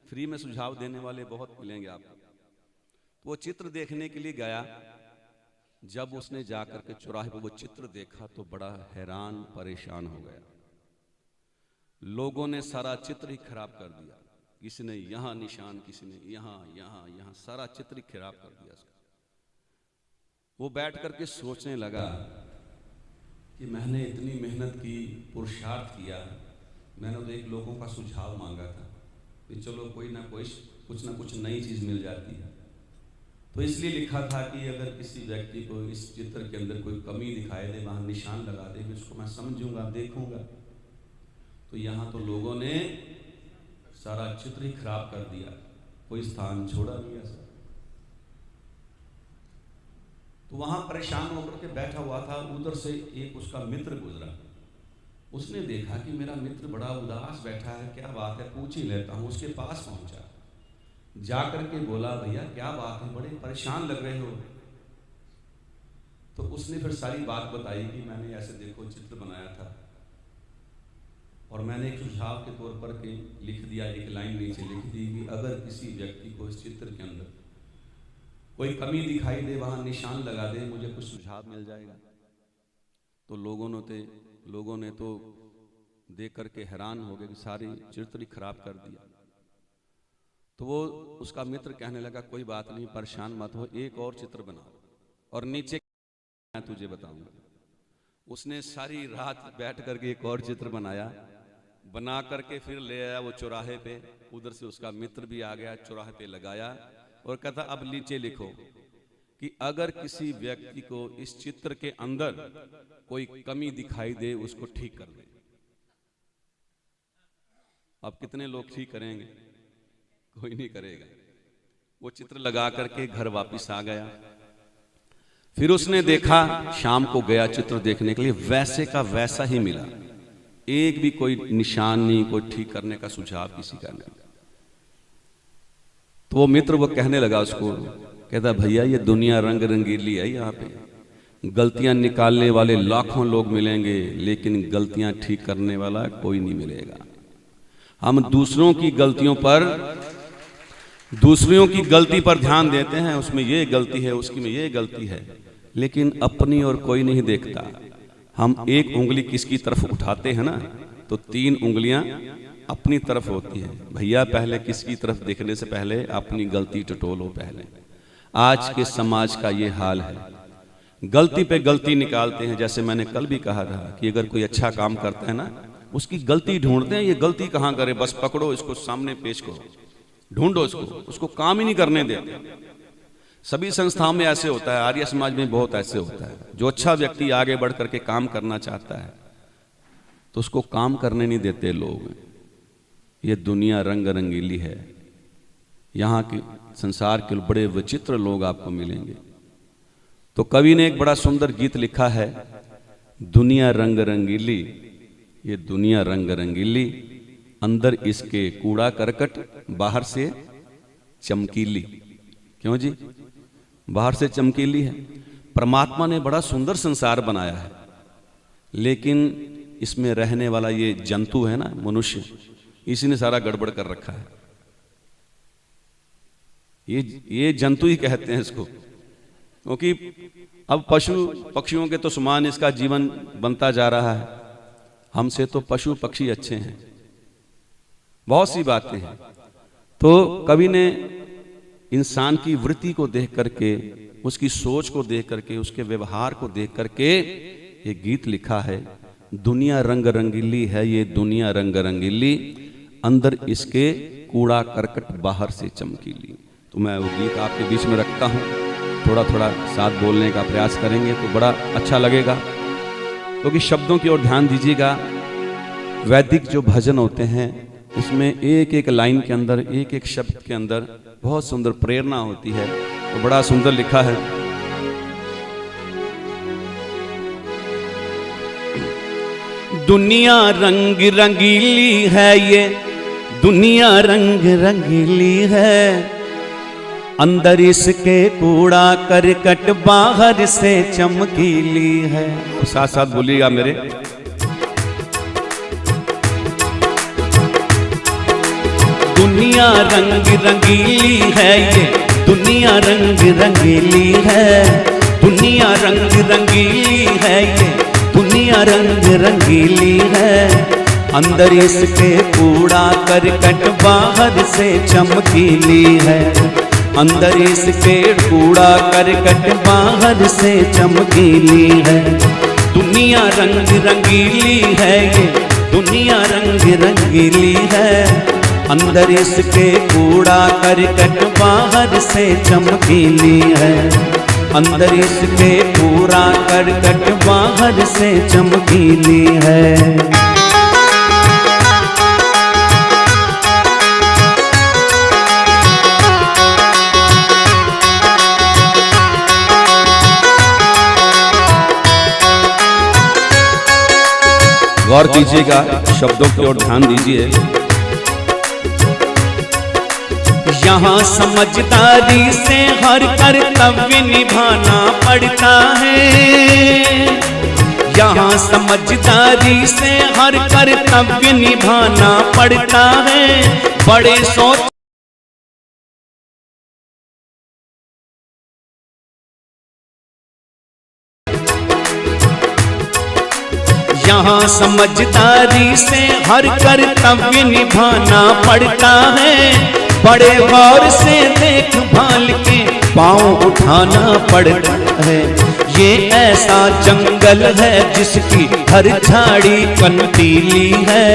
A: फ्री में सुझाव देने वाले बहुत मिलेंगे आपको। तो वो चित्र देखने के लिए गया। जब उसने जाकर के चौराहे पर वो चित्र देखा तो बड़ा हैरान परेशान हो गया। लोगों ने सारा चित्र ही खराब कर दिया, किसी ने यहां निशान, किसी ने यहां यहां यहां, सारा चित्र ही खराब कर दिया उसका। वो बैठ करके सोचने लगा कि मैंने इतनी मेहनत की, पुरुषार्थ किया, मैंने तो एक लोगों का सुझाव मांगा था कि चलो कोई ना कुछ नई चीज मिल जाती है। तो इसलिए लिखा था कि अगर किसी व्यक्ति को इस चित्र के अंदर कोई कमी दिखाई दे, वहां निशान लगा दे, उसको मैं समझूंगा, देखूंगा। तो यहाँ तो लोगों ने सारा चित्र ही खराब कर दिया, कोई स्थान छोड़ा नहीं ऐसा। तो वहां परेशान होकर के बैठा हुआ था। उधर से एक उसका मित्र गुजरा। उसने देखा कि मेरा मित्र बड़ा उदास बैठा है, क्या बात है, पूछ ही लेता हूं। उसके पास पहुंचा, जाकर के बोला, भैया क्या बात है, बड़े परेशान लग रहे हो। तो उसने फिर सारी बात बताई कि मैंने ऐसे देखो चित्र बनाया था और मैंने एक सुझाव के तौर पर के लिख दिया, एक लाइन नीचे लिख दी कि अगर किसी व्यक्ति को इस चित्र के अंदर कोई कमी दिखाई दे वहां निशान लगा दे, मुझे कुछ सुझाव मिल जाएगा। तो लोगों ने तो देख करके हैरान हो गए कि सारी चित्र ही खराब कर दिया। तो वो उसका मित्र कहने लगा, कोई बात नहीं, परेशान मत हो, एक और चित्र बनाओ और नीचे मैं तुझे बताऊंगा। उसने सारी रात बैठ करके एक और चित्र बनाया, बना करके फिर ले आया वो चौराहे पे। उधर से उसका मित्र भी आ गया, चौराहे पे लगाया और कहता, अब नीचे लिखो कि अगर किसी व्यक्ति को इस चित्र के अंदर कोई कमी दिखाई दे उसको ठीक कर दे। अब कितने लोग ठीक करेंगे? कोई नहीं करेगा। वो चित्र लगा करके घर वापस आ गया। फिर उसने देखा, शाम को गया चित्र देखने के लिए, वैसे का वैसा ही मिला, एक भी कोई निशान नहीं, कोई ठीक करने का सुझाव किसी का नहीं। तो वो मित्र वो कहने लगा उसको, कहता, भैया ये दुनिया रंग रंगीली है, यहाँ पे गलतियां निकालने वाले लाखों लोग मिलेंगे लेकिन गलतियां ठीक करने वाला कोई नहीं मिलेगा। हम दूसरों की गलती पर ध्यान देते हैं, उसमें ये गलती है, उसकी में ये गलती है, लेकिन अपनी और कोई नहीं देखता। हम एक उंगली किसकी तरफ उठाते हैं ना, तो 3 उंगलियां अपनी तरफ होती है। भैया पहले किसकी तरफ देखने से पहले अपनी गलती टटोलो पहले। आज के समाज का ये हाल है, गलती पे गलती निकालते हैं। जैसे मैंने कल भी कहा था कि अगर कोई अच्छा काम करता है ना, उसकी गलती ढूंढते हैं, ये गलती कहाँ करे, बस पकड़ो इसको, सामने पेश करो, ढूंढो उसको काम ही नहीं करने देते। सभी संस्थाओं में ऐसे होता है, आर्य समाज में बहुत ऐसे होता है। जो अच्छा व्यक्ति आगे बढ़ करके काम करना चाहता है तो उसको काम करने नहीं देते लोग। ये दुनिया रंग रंगीली है, यहाँ के संसार के बड़े विचित्र लोग आपको मिलेंगे। तो कवि ने एक बड़ा सुंदर गीत लिखा है, दुनिया रंग रंगीली, ये दुनिया रंग रंगीली, अंदर इसके कूड़ा करकट, बाहर से चमकीली। क्यों जी? बाहर से चमकीली है। परमात्मा ने बड़ा सुंदर संसार बनाया है, लेकिन इसमें रहने वाला ये जंतु है ना, मनुष्य, इसी ने सारा गड़बड़ कर रखा है। ये जंतु ही कहते हैं इसको, क्योंकि अब पशु पक्षियों के तो समान इसका जीवन बनता जा रहा है। हमसे तो पशु पक्षी अच्छे हैं, बहुत सी बातें हैं। तो कवि ने इंसान की वृत्ति को देख करके, उसकी सोच को देख करके, उसके व्यवहार को देख करके ये गीत लिखा है। दुनिया रंग रंगीली है ये दुनिया रंग रंगीली, अंदर इसके कूड़ा करकट बाहर से चमकीली। तो मैं वो गीत आपके बीच में रखता हूँ, थोड़ा थोड़ा साथ बोलने का प्रयास करेंगे तो बड़ा अच्छा लगेगा। क्योंकि शब्दों की ओर ध्यान दीजिएगा। वैदिक जो भजन होते हैं उसमें एक एक लाइन के अंदर, एक एक शब्द के अंदर बहुत सुंदर प्रेरणा होती है। तो बड़ा सुंदर लिखा है।
B: दुनिया रंग रंगीली है ये दुनिया रंग रंगीली है, अंदर इसके कूड़ा करकट बाहर से चमकीली है।
A: तो साथ साथ बोलिएगा मेरे।
B: दुनिया रंग रंगीली है ये दुनिया रंग रंगीली है, दुनिया रंग रंगीली है ये दुनिया रंग रंगीली है, अंदर इसके कूड़ा करकट बाहर से चमकीली है, अंदर इसके कूड़ा करकट बाहर से चमकीली है। दुनिया रंग रंगीली है ये दुनिया रंग रंगीली है, अंदर इसके कूड़ा करकट बाहर से चमकीली है, अंदर इसके कूड़ा करकट बाहर से चमकीली है।
A: गौर कीजिएगा, शब्दों की ओर ध्यान दीजिए।
B: यहाँ समझदारी से हर कर्तव्य निभाना पड़ता है, यहाँ समझदारी से हर कर्तव्य निभाना पड़ता है, बड़े सोच यहाँ समझदारी से हर कर्तव्य निभाना पड़ता है, बड़े गौर से देखभाल के पाँव उठाना पड़ता है। ये ऐसा जंगल है जिसकी हर झाड़ी कंटीली है,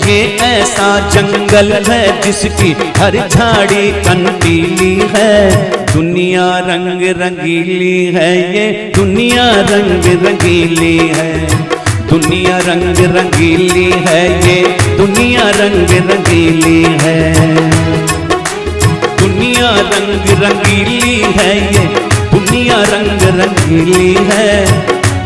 B: ये ऐसा जंगल है जिसकी हर झाड़ी कंटीली है, दुनिया रंग रंगीली है ये दुनिया रंग रंगीली है, दुनिया रंग रंगीली है ये दुनिया रंग रंगीली है, दुनिया रंग रंगीली है ये दुनिया रंग रंगीली है,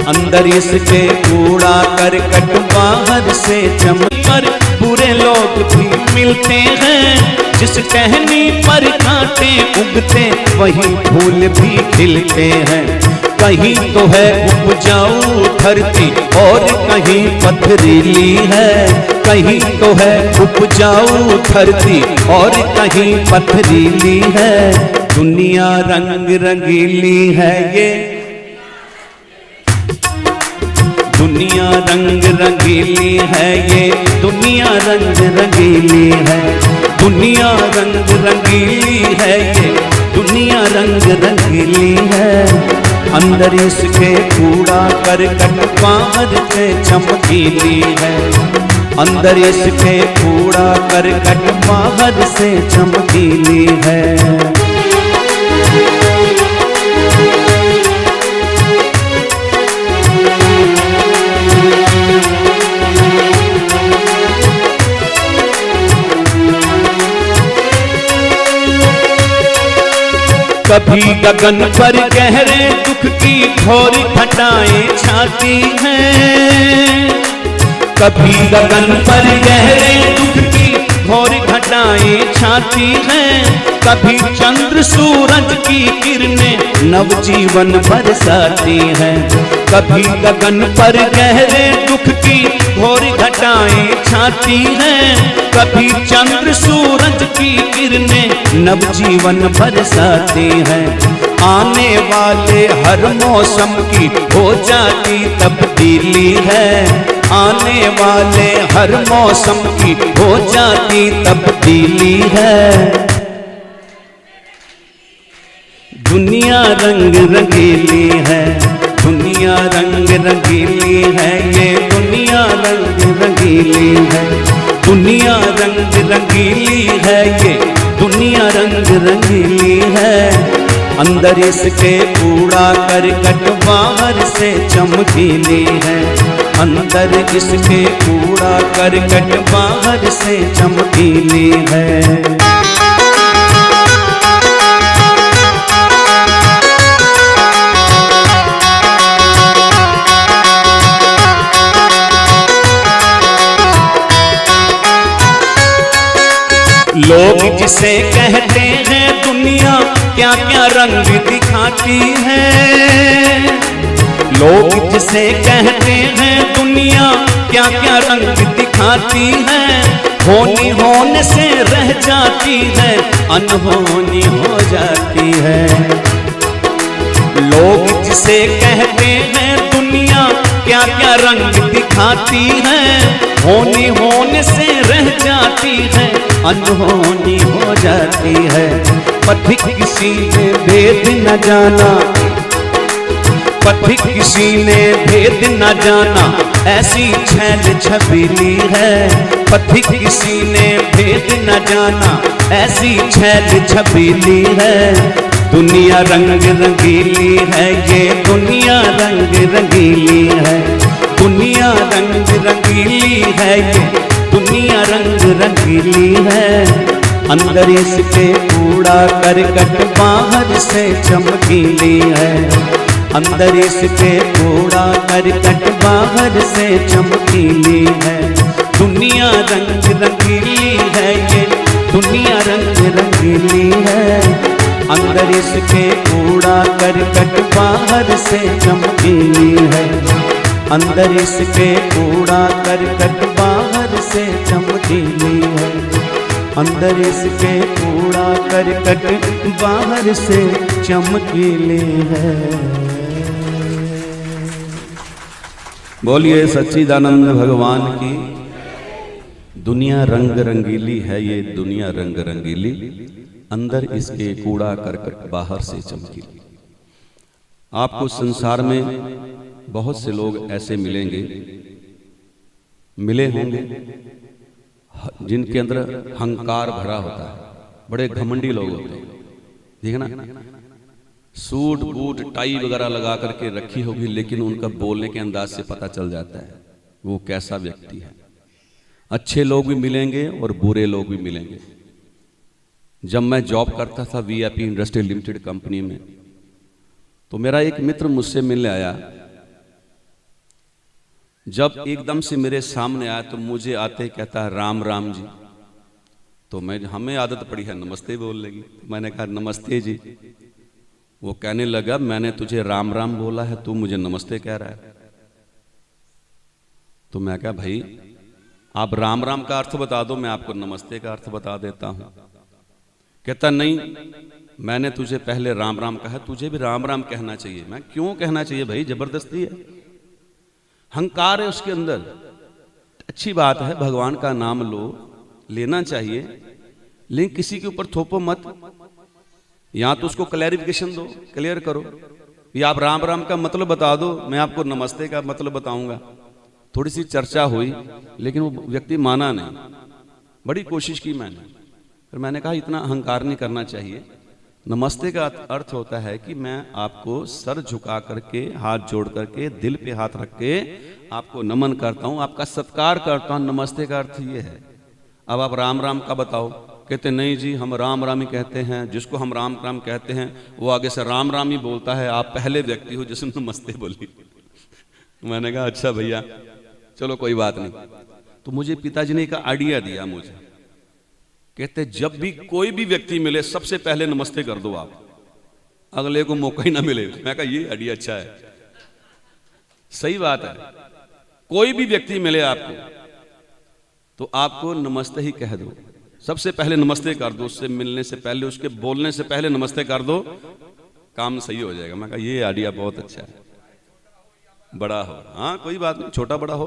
B: अंदर इसके कूड़ा करकट बाहर से चमकर बुरे लोग भी मिलते हैं, जिस टहनी पर कांटे उगते वही फूल भी खिलते हैं, कहीं तो है उपजाऊ धरती और कहीं पथरीली है, कहीं तो है उपजाऊ धरती और कहीं पथरीली है, दुनिया रंग रंगीली है ये दुनिया रंग रंगीली है ये दुनिया रंग रंगीली है, दुनिया रंग रंगीली है ये दुनिया रंग रंगीली है, अंदर इसके कूड़ा करकट बाहर से चमकीली है, अंदर इसके कूड़ा करकट बाहर से चमकीली है। कभी गगन पर गहरे दुख की घोर घटाएं छाती हैं, कभी गगन पर गहरे दुख की घोर घटाएं छाती हैं, कभी चंद्र सूरज की किरणें नवजीवन बरसाती हैं, कभी गगन पर गहरे दुख की घोर घटाएं छाती हैं, कभी चंद्र सूरज की किरणें नवजीवन बरसाती हैं, आने वाले हर मौसम की हो जाती तब्दीली है, आने वाले हर मौसम की हो जाती तब्दीली है, रंग रंगीली है, दुनिया रंग रंगीली है, ये दुनिया रंग रंगीली है, दुनिया रंग रंगीली है, ये दुनिया रंग रंगीली है। अंदर इसके कूड़ा करकट बाहर से चमकीली है, अंदर इसके कूड़ा करकट बाहर से चमकीली है। लोग जिसे कहते हैं दुनिया क्या क्या रंग दिखाती है, लोग जिसे कहते हैं दुनिया क्या क्या रंग दिखाती है, होनी होने से रह जाती है, अनहोनी हो जाती है। लोग जिसे कहते हैं दुनिया क्या क्या रंग दिखाती है, होनी होने से रह जाती है, अनहोनी हो जाती है। पथिक किसी ने भेद न जाना, पथिक किसी ने भेद न जाना, ऐसी छैल छबीली है। पथिक किसी ने भेद न जाना, ऐसी छैल छबीली है। दुनिया रंग रंगीली है, ये दुनिया रंग रंगीली है, दुनिया रंग रंगीली है, ये दुनिया रंग रंगीली है। अंदर इसके कूड़ा करकट बाहर से चमकीली है, अंदर इसके कूड़ा करकट बाहर से चमकीली है। दुनिया रंग रंगीली है, ये दुनिया रंग रंगीली है। अंदर इसके कूड़ा करकट बाहर से चमकीली है, अंदर इसके कूड़ा करकट बाहर से चमकीली है, अंदर इसके कूड़ा करकट बाहर से चमकीली है।
A: बोलिए सच्चिदानंद भगवान की। दुनिया रंग रंगीली है, ये दुनिया रंग रंगीली, अंदर इसके कूड़ा करकट बाहर से चमकीली। आपको संसार में बहुत से लोग ऐसे मिलेंगे, मिले होंगे, जिनके अंदर अहंकार भरा होता है, बड़े घमंडी लोग होते हैं, ठीक है ना। सूट बूट टाई वगैरह लगा करके रखी होगी, लेकिन उनका बोलने के अंदाज से पता चल जाता है वो कैसा व्यक्ति है। अच्छे लोग भी मिलेंगे और बुरे लोग भी मिलेंगे। जब मैं जॉब करता था वीआईपी इंडस्ट्री लिमिटेड कंपनी में, तो मेरा एक मित्र मुझसे मिलने आया। जब एकदम से मेरे सामने आया तो मुझे आते कहता है राम राम जी। तो हमें आदत पड़ी है नमस्ते बोलने की, मैंने कहा नमस्ते जी। वो कहने लगा मैंने तुझे राम राम बोला है, तू मुझे नमस्ते कह रहा है। तो मैं कहा भाई आप राम राम का अर्थ बता दो, मैं आपको नमस्ते का अर्थ बता देता हूं। कहता नहीं, मैंने तुझे पहले राम राम कहा, तुझे भी राम राम कहना चाहिए। मैं क्यों कहना चाहिए भाई, जबरदस्ती है, अहंकार है उसके अंदर। अच्छी बात है, भगवान का नाम लो, लेना चाहिए, लेकिन किसी के ऊपर थोपो मत। या तो उसको क्लैरिफिकेशन दो, क्लियर करो, या आप राम राम का मतलब बता दो, मैं आपको नमस्ते का मतलब बताऊंगा। थोड़ी सी चर्चा हुई, लेकिन वो व्यक्ति माना नहीं। बड़ी कोशिश की मैंने, फिर मैंने कहा इतना अहंकार नहीं करना चाहिए। नमस्ते का अर्थ होता है कि मैं आपको सर झुका करके, हाथ जोड़ करके, दिल पे हाथ रख के आपको नमन करता हूं, आपका सत्कार करता हूं। नमस्ते का अर्थ ये है। अब आप राम राम का बताओ, कहते नहीं जी हम राम राम ही कहते हैं, जिसको हम राम राम कहते हैं वो आगे से राम राम ही बोलता है, आप पहले व्यक्ति हो जिसने नमस्ते बोली। मैंने कहा अच्छा भैया चलो कोई बात नहीं। तो मुझे पिताजी ने एक आइडिया दिया मुझे, कहते जब भी कोई भी व्यक्ति मिले सबसे पहले नमस्ते कर दो आप, अगले को मौका ही ना मिले। मैं कहा ये आइडिया अच्छा है, सही बात है। कोई भी व्यक्ति मिले आपको तो आपको नमस्ते ही कह दो, सबसे पहले नमस्ते कर दो। उससे मिलने से पहले, उसके बोलने से पहले नमस्ते कर दो, काम सही हो जाएगा। मैं कहा ये आइडिया बहुत अच्छा है। बड़ा हो, हाँ कोई बात नहीं, छोटा बड़ा हो,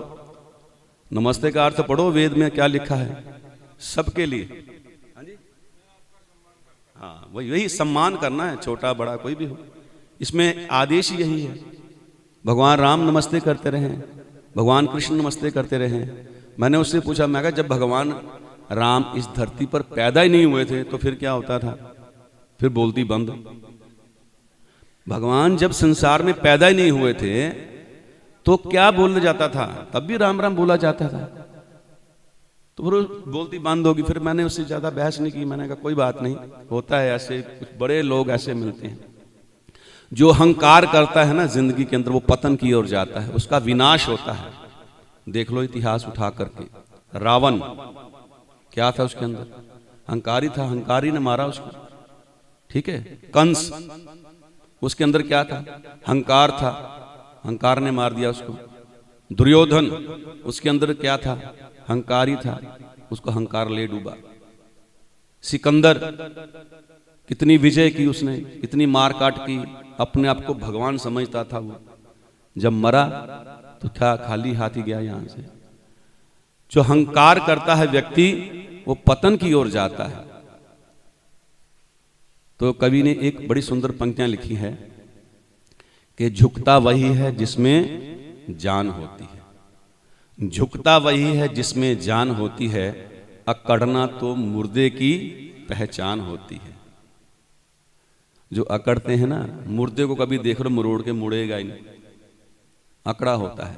A: नमस्ते का अर्थ पढ़ो, वेद में क्या लिखा है, सबके लिए। हाँ वही सम्मान करना है, छोटा बड़ा कोई भी हो। इसमें आदेश यही है, भगवान राम नमस्ते करते रहें, भगवान कृष्ण नमस्ते करते रहें। मैंने उससे पूछा, मैं कहा जब भगवान राम इस धरती पर पैदा ही नहीं हुए थे तो फिर क्या होता था? फिर बोलती बंद। भगवान जब संसार में पैदा ही नहीं हुए थे तो क्या बोला जाता था? तब भी राम राम बोला जाता था। तो फिर बोलती बंद होगी। फिर मैंने उससे ज्यादा बहस नहीं की। मैंने कहा कोई बात नहीं, होता है ऐसे, कुछ बड़े लोग ऐसे मिलते हैं। जो अहंकार करता है ना जिंदगी के अंदर, वो पतन की ओर जाता है, उसका विनाश होता है। देख लो इतिहास उठा करके, रावण क्या था उसके अंदर? अहंकारी था, अहंकारी ने मारा उसको, ठीक है। कंस, उसके अंदर क्या था? अहंकार था, अहंकार ने मार दिया उसको। दुर्योधन, उसके अंदर क्या था? अहंकारी था, उसको अहंकार ले डूबा। सिकंदर, कितनी विजय की उसने, कितनी मार काट की, अपने आप को भगवान समझता था वो। जब मरा तो क्या खाली हाथ ही गया यहां से। जो अहंकार करता है व्यक्ति, वो पतन की ओर जाता है। तो कवि ने एक बड़ी सुंदर पंक्तियां लिखी है कि झुकता वही है जिसमें जान होती है, झुकता वही है जिसमें जान होती है, अकड़ना तो मुर्दे की पहचान होती है। जो अकड़ते हैं ना, मुर्दे को कभी देख लो मरोड़ के मुड़ेगा ही नहीं, अकड़ा होता है।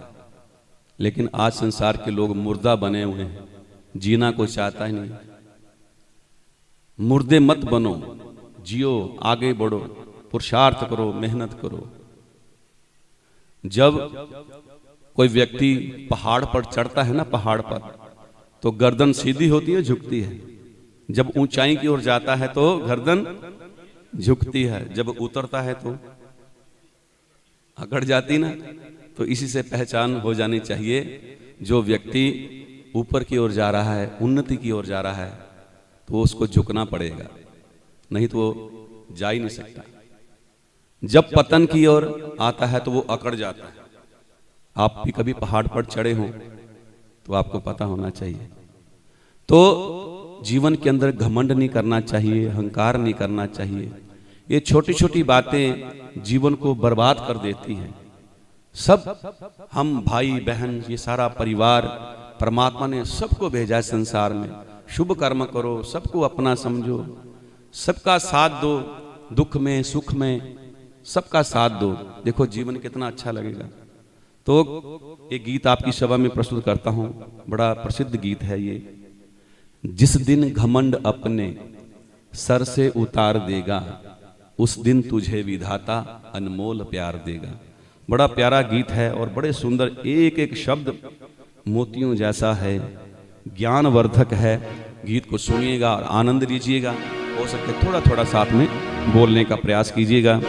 A: लेकिन आज संसार के लोग मुर्दा बने हुए हैं, जीना कोई चाहता ही नहीं। मुर्दे मत बनो, जियो, आगे बढ़ो, पुरुषार्थ करो, मेहनत करो। जब कोई व्यक्ति पहाड़ पर चढ़ता है ना, पहाड़ पर, तो गर्दन सीधी होती है, झुकती है। जब ऊंचाई की ओर जाता है तो गर्दन झुकती है, जब उतरता है तो अकड़ जाती ना। तो इसी से पहचान हो जानी चाहिए, जो व्यक्ति ऊपर की ओर जा रहा है, उन्नति की ओर जा रहा है, तो उसको झुकना पड़ेगा, नहीं तो वो जा ही नहीं सकता। जब पतन की ओर आता है तो वो अकड़ जाता है। आप भी कभी पहाड़ पर चढ़े हों तो आपको पता होना चाहिए। तो जीवन के अंदर घमंड नहीं करना चाहिए, अहंकार नहीं करना चाहिए। ये छोटी छोटी बातें जीवन को बर्बाद कर देती हैं। सब हम भाई बहन, ये सारा परिवार, परमात्मा ने सबको भेजा है संसार में। शुभ कर्म करो, सबको अपना समझो, सबका साथ दो, दुख में सुख में सबका साथ दो। देखो जीवन कितना अच्छा लगेगा। तो एक गीत आपकी सभा में प्रस्तुत करता हूं, बड़ा प्रसिद्ध गीत है ये। जिस दिन घमंड अपने सर से उतार देगा, उस दिन तुझे विधाता अनमोल प्यार देगा। बड़ा प्यारा गीत है और बड़े सुंदर, एक एक शब्द मोतियों जैसा है, ज्ञानवर्धक है। गीत को सुनिएगा और आनंद लीजिएगा। हो सके थोड़ा थोड़ा साथ में बोलने का प्रयास कीजिएगा।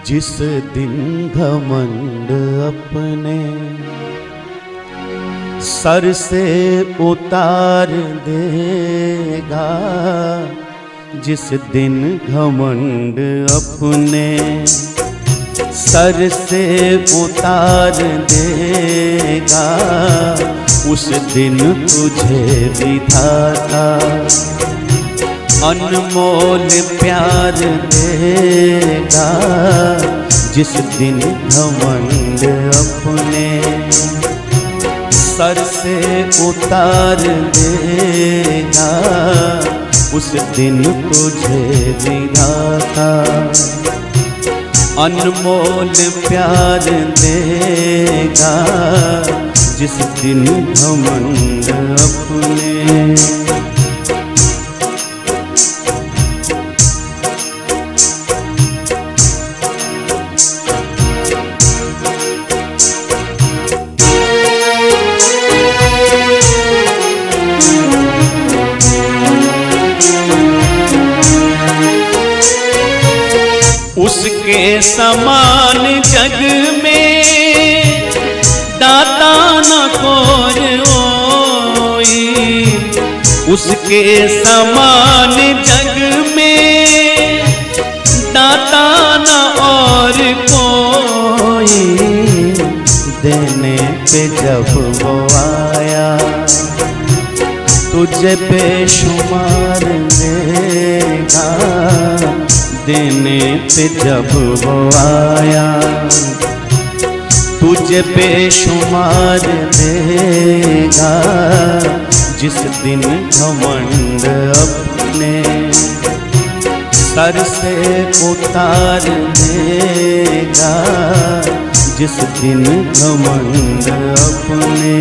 B: जिस दिन घमंड अपने सर से उतार देगा, जिस दिन घमंड अपने सर से उतार देगा, उस दिन तुझे विधाता अनमोल प्यार देगा। जिस दिन घमंड अपने सर से उतार देगा, उस दिन तुझे विधाता अनमोल प्यार देगा। जिस दिन घमंड अपने उसके समान जग में दाता न कोई, उसके समान जग में दाता न और कोई। देने पे जब वो आया तुझे बेशुमार देगा देने पे जब वो आया। तुझे बेशुमार देगा जिस दिन घमंड अपने सर से उतार देगा, जिस दिन घमंड अपने।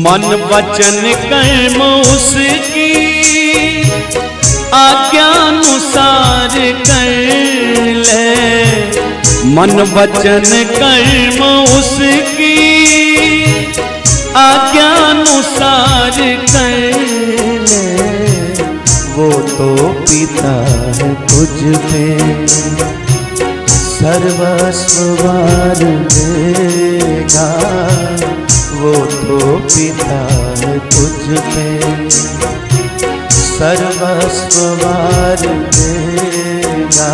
B: मन वचन कर्म उसकी आज्ञानुसार कर ले। मन वचन कर्म उसकी आज्ञानुसार कर ले। वो तो पिता है तुझ पे सर्वस्व वार देगा। वो तो पिता है तुझ पे सर्वस्व वार देगा,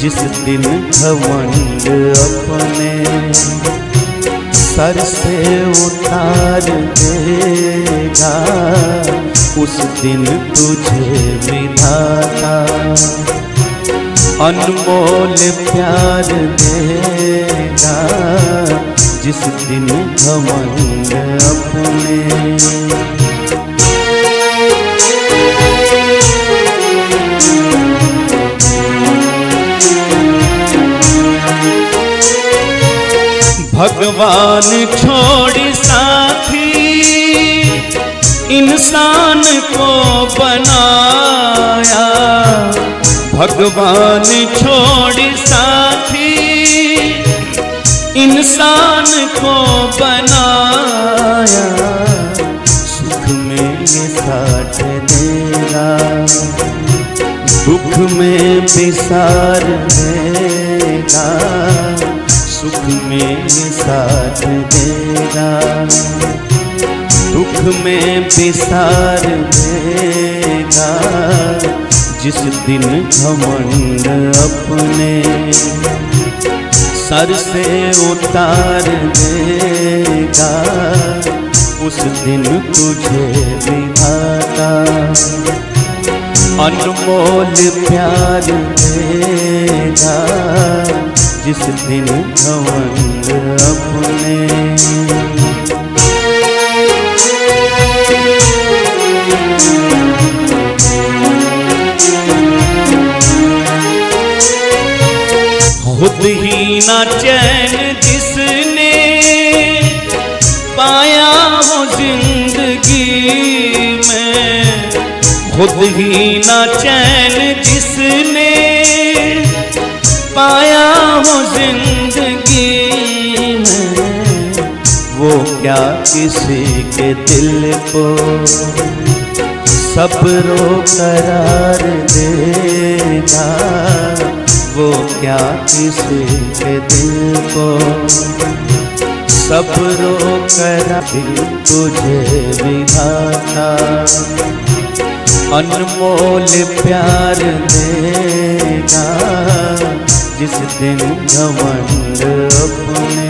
B: जिस दिन घमंड अपने सर से उतार देगा। उस दिन तुझे विधाता अनमोल प्यार देगा, जिस दिन घमंड अपने। भगवान छोड़ साथी इंसान को बनाया। भगवान छोड़ साथी इंसान को बनाया। सुख में ये साथ देगा, दुख में बिसार देगा। सुख में ये साथ देगा, दुख में बिसार देगा। जिस दिन घमंड अपने सर से उतार देगा, उस दिन तुझे विधाता अनमोल प्यार देगा, जिस दिन घमंड अपने। खुद ही ना चैन जिसने पाया हो जिंदगी में। खुद ही ना चैन जिसने पाया हो जिंदगी में। वो क्या किसी के दिल को सब्रो करार देगा। वो क्या किसी के दिल को सब्रो करार। तुझे विधाता अनमोल प्यार देगा, जिस दिन घमंड अपने।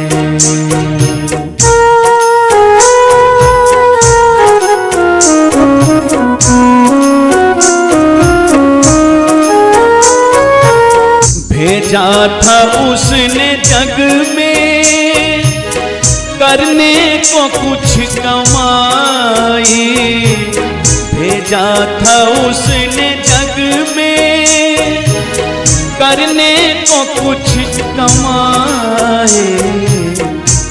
B: भेजा था उसने जग में करने को कुछ कमाई। भेजा था उसने जग में करने को कुछ कमाए।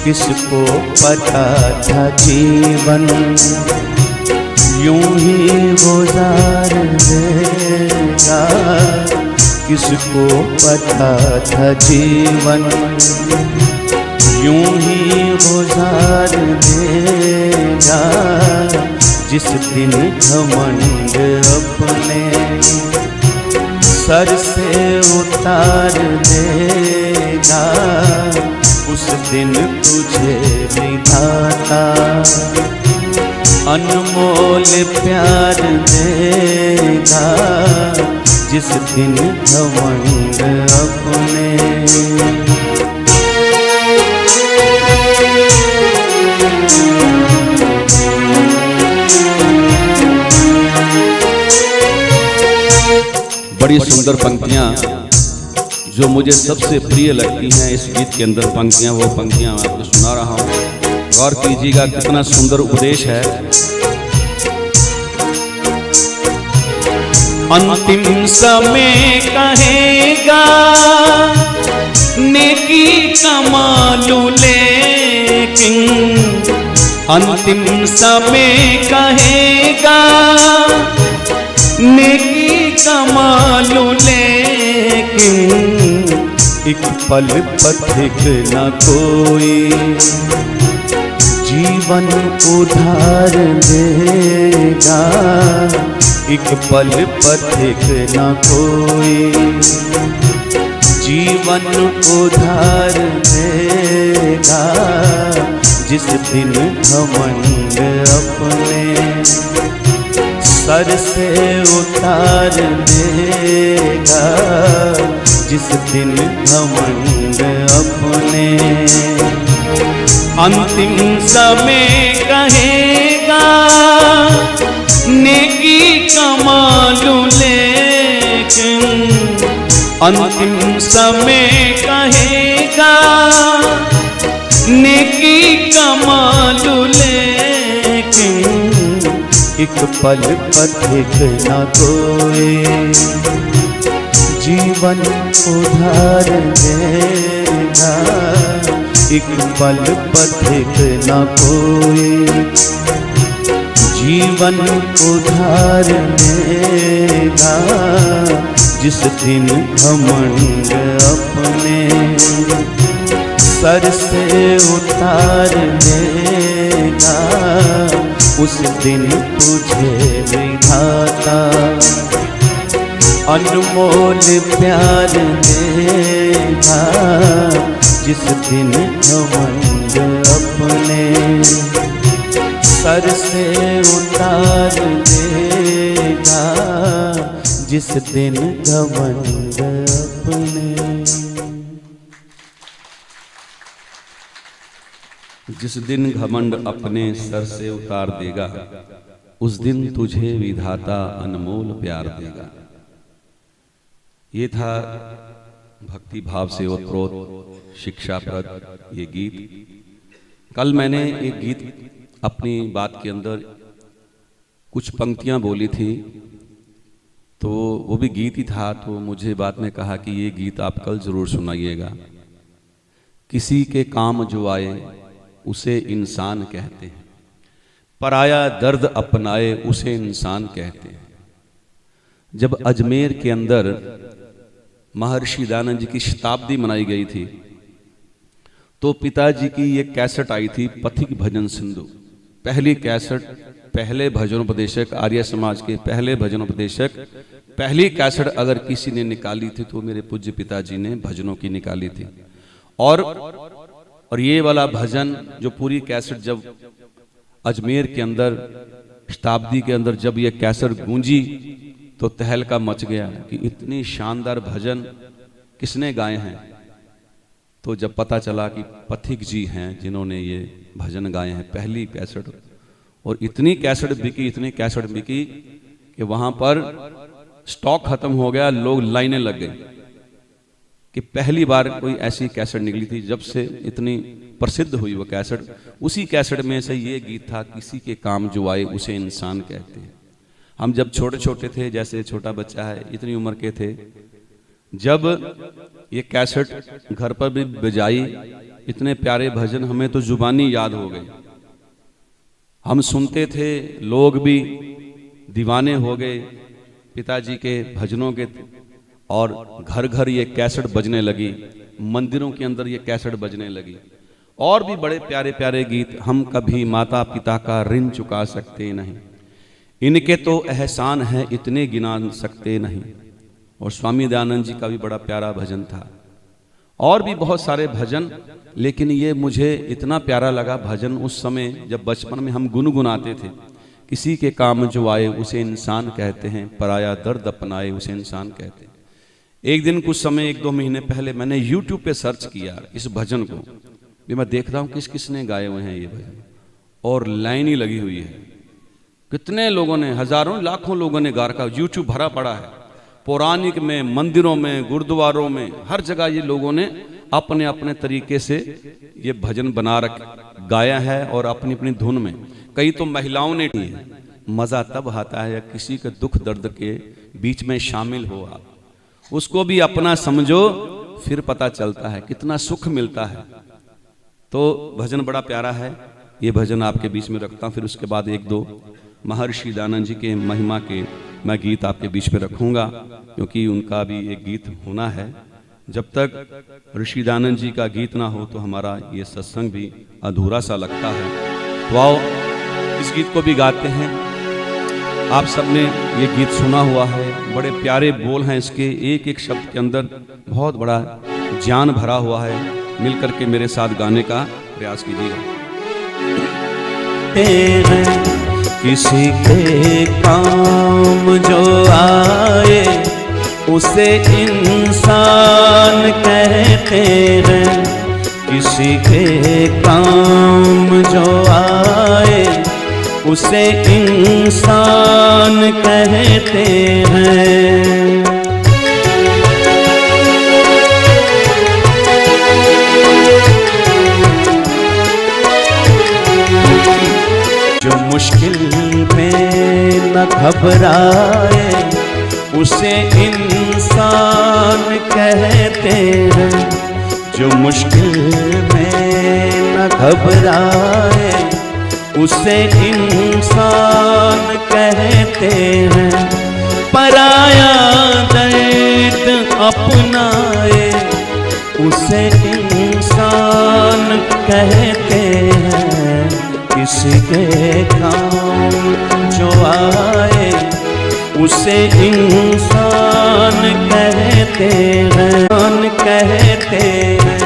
B: किसको पता था जीवन यूं ही गुजार देगा। किसको पता था जीवन यूं ही गुजार देगा। जिस दिन घमंड अपने सर से उतार देगा, उस दिन तुझे विधाता अनमोल प्यार देगा, जिस दिन घमंड अपने।
A: बड़ी सुंदर पंक्तियां जो मुझे सबसे प्रिय लगती हैं इस गीत के अंदर पंक्तियां, वो पंक्तियां मैं आपको सुना रहा हूं। गौर कीजिएगा कितना सुंदर उपदेश है।
B: अंतिम समय कहेगा नेकी कमालू लेकिन, अंतिम समय कहेगा नेकी कमालू लेकिन, एक पल पथिक न कोई जीवन उधार देगा, एक पल पथिक न कोई जीवन उधार देगा, जिस दिन घमंड अपने सर से उतार देगा, जिस दिन घमंड अपने। अंतिम समय कहेगा नेकी कमालू लेकिन, अंतिम समय कहेगा नेकी कमालू लेकिन, एक पल पथिक न कोई जीवन उधार देगा, एक पल पथिक न कोई जीवन उधार देगा, जिस दिन घमंड अपने सर से उतार देगा, उस दिन तुझे विधाता अनमोल प्यार देगा, जिस दिन घमंड अपने सर से उतार देगा, जिस दिन घमंड अपने।
A: जिस दिन घमंड अपने सर से उतार देगा, उस दिन तुझे विधाता अनमोल प्यार देगा। ये था भक्ति भाव से ओतप्रोत शिक्षाप्रद ये गीत। कल मैंने एक गीत अपनी बात के अंदर कुछ पंक्तियां बोली थी, तो वो भी गीत ही था, तो मुझे बाद में कहा कि ये गीत आप कल जरूर सुनाइएगा। किसी के काम जो आए उसे इंसान कहते हैं, पराया दर्द अपनाए उसे इंसान कहते हैं। जब अजमेर के अंदर महर्षि दयानंद जी की शताब्दी मनाई गई थी, तो पिताजी की ये कैसेट आई थी पथिक भजन सिंधु, पहली कैसेट, पहले भजनोपदेशक, आर्य समाज के पहले भजनोपदेशक, पहली कैसेट अगर किसी ने निकाली थी तो मेरे पूज्य पिताजी ने भजनों की निकाली थी। और ये वाला भजन जो पूरी कैसेट जब अजमेर के अंदर शताब्दी के अंदर जब ये कैसेट गूंजी तो तहलका मच गया कि इतनी शानदार भजन किसने गाए हैं। तो जब पता चला कि पथिक जी हैं जिन्होंने ये भजन गाए हैं, पहली कैसेट, और इतनी कैसेट बिकी, इतनी कैसेट बिकी कि वहां पर स्टॉक खत्म हो गया, लोग लाइनें लग गई कि पहली बार कोई ऐसी कैसेट निकली थी। जब से इतनी प्रसिद्ध हुई वो कैसेट, उसी कैसेट में से ये गीत था, किसी के काम जो आए उसे इंसान कहते हैं। हम जब छोटे छोटे थे, जैसे छोटा बच्चा है इतनी उम्र के थे, जब ये कैसेट घर पर भी बजाई, इतने प्यारे भजन हमें तो जुबानी याद हो गए, हम सुनते थे, लोग भी दीवाने हो गए पिताजी के भजनों के, और घर घर ये कैसेट बजने लगी, मंदिरों के अंदर ये कैसेट बजने लगी। और भी बड़े प्यारे प्यारे गीत, हम कभी माता पिता का ऋण चुका सकते नहीं, इनके तो एहसान है इतने गिना सकते नहीं। और स्वामी दयानंद जी का भी बड़ा प्यारा भजन था, और भी बहुत सारे भजन, लेकिन ये मुझे इतना प्यारा लगा भजन उस समय जब बचपन में हम गुनगुनाते थे। किसी के काम जो आए उसे इंसान कहते हैं, पराया दर्द अपनाए उसे इंसान कहते हैं। एक दिन कुछ समय 1-2 महीने पहले मैंने YouTube पे सर्च किया इस भजन को, भी मैं देख रहा हूँ किस किसने गाए हुए हैं ये भजन, और लाइन ही लगी हुई है। कितने लोगों ने, हजारों लाखों लोगों ने गा रखा, YouTube भरा पड़ा है। पौराणिक में, मंदिरों में, गुरुद्वारों में, हर जगह ये लोगों ने अपने अपने तरीके से ये भजन बना गाया है और अपनी अपनी धुन में। कई तो महिलाओं ने की है। मज़ा तब आता है किसी के दुख दर्द के बीच में शामिल हो आप, उसको भी अपना समझो, फिर पता चलता है कितना सुख मिलता है। तो भजन बड़ा प्यारा है, ये भजन आपके बीच में रखता हूँ। फिर उसके बाद 1-2 महर्षि दयानंद जी के महिमा के मैं गीत आपके बीच में रखूँगा, क्योंकि उनका भी एक गीत होना है। जब तक ऋषि दयानंद जी का गीत ना हो तो हमारा ये सत्संग भी अधूरा सा लगता है। तो आओ इस गीत को भी गाते हैं। आप सबने ये गीत सुना हुआ है, बड़े प्यारे बोल हैं इसके, एक एक शब्द के अंदर बहुत बड़ा ज्ञान भरा हुआ है। मिलकर के मेरे साथ गाने का प्रयास कीजिएगा।
B: किसी के काम जो आए उसे इंसान कहते हैं, किसी के काम जो आए उसे इंसान कहते हैं। जो मुश्किल में न घबराए उसे इंसान कहते हैं, जो मुश्किल में न घबराए उसे इंसान कहते हैं। पराया दर्द अपनाए उसे इंसान कहते हैं। किसी के काम जो आए उसे इंसान कहते हैं, कहते हैं।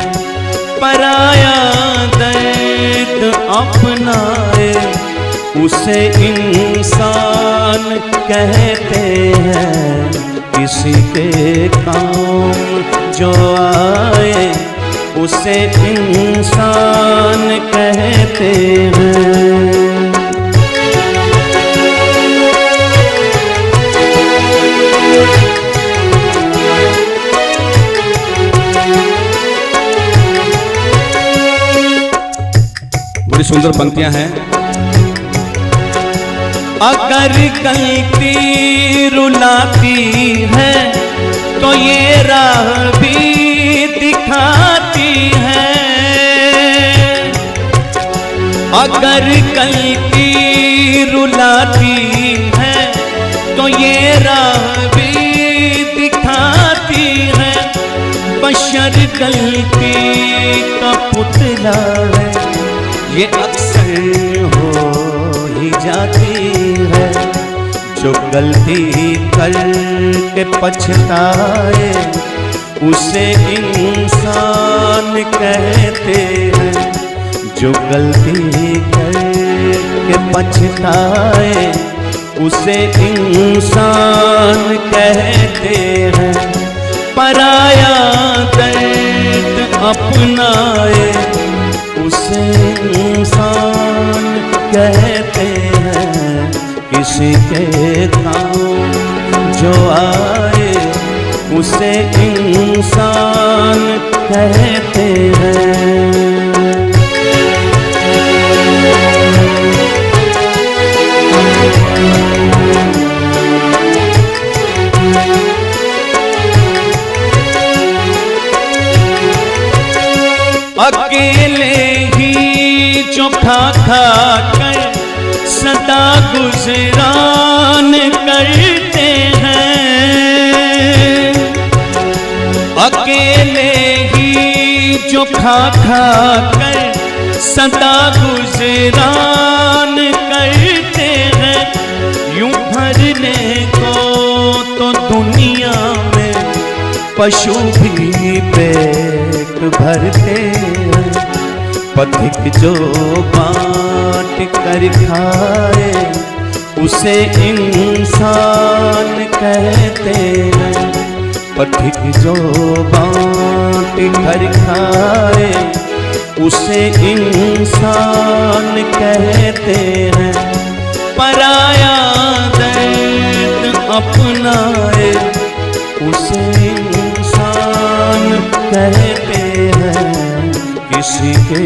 B: पराया दर्द अपनाए उसे इंसान कहते हैं। किसी के काम जो आए उसे इंसान कहते हैं।
A: बड़ी सुंदर पंक्तियां हैं।
B: अगर गलती रुलाती है तो ये राह भी दिखाती है। अगर गलती रुलाती है तो ये राह भी दिखाती है। बशर गलती का पुतला है, ये अक्सर हो ही जाती है। जो गलती करके पछताए उसे इंसान कहते हैं। जो गलती करके पछताए उसे इंसान कहते हैं। पराया दर्द अपनाए उसे इंसान कहते हैं। किसी के काम जो आए उसे इंसान कहते हैं। अकेले ही जो खा कर सदा गुजरान करते हैं। अकेले ही जो खा कर सदा गुजरान करते हैं। यूं भरने को तो दुनिया में पशु भी पेट भरते हैं, पथिक जो बांट कर खाए उसे इंसान कहते हैं। पथिक जो बांट कर खाए उसे इंसान कहते हैं। पराया दर्द अपनाए उसे इंसान कहते हैं। किसी के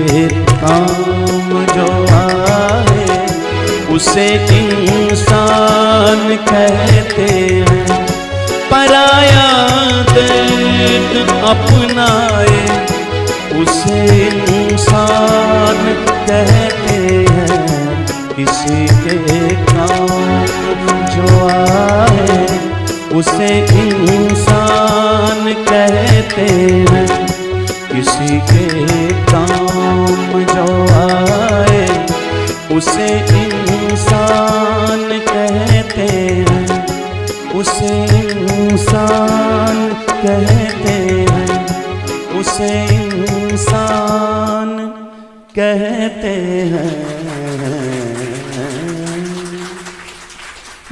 B: काम जो आए उसे इंसान कहते हैं। पराया दर्द अपनाए उसे इंसान कहते हैं। किसी के काम जो आए उसे इंसान कहते हैं। किसी के काम जो आए उसे इंसान कहते हैं। उसे इंसान कहते हैं। उसे इंसान कहते हैं।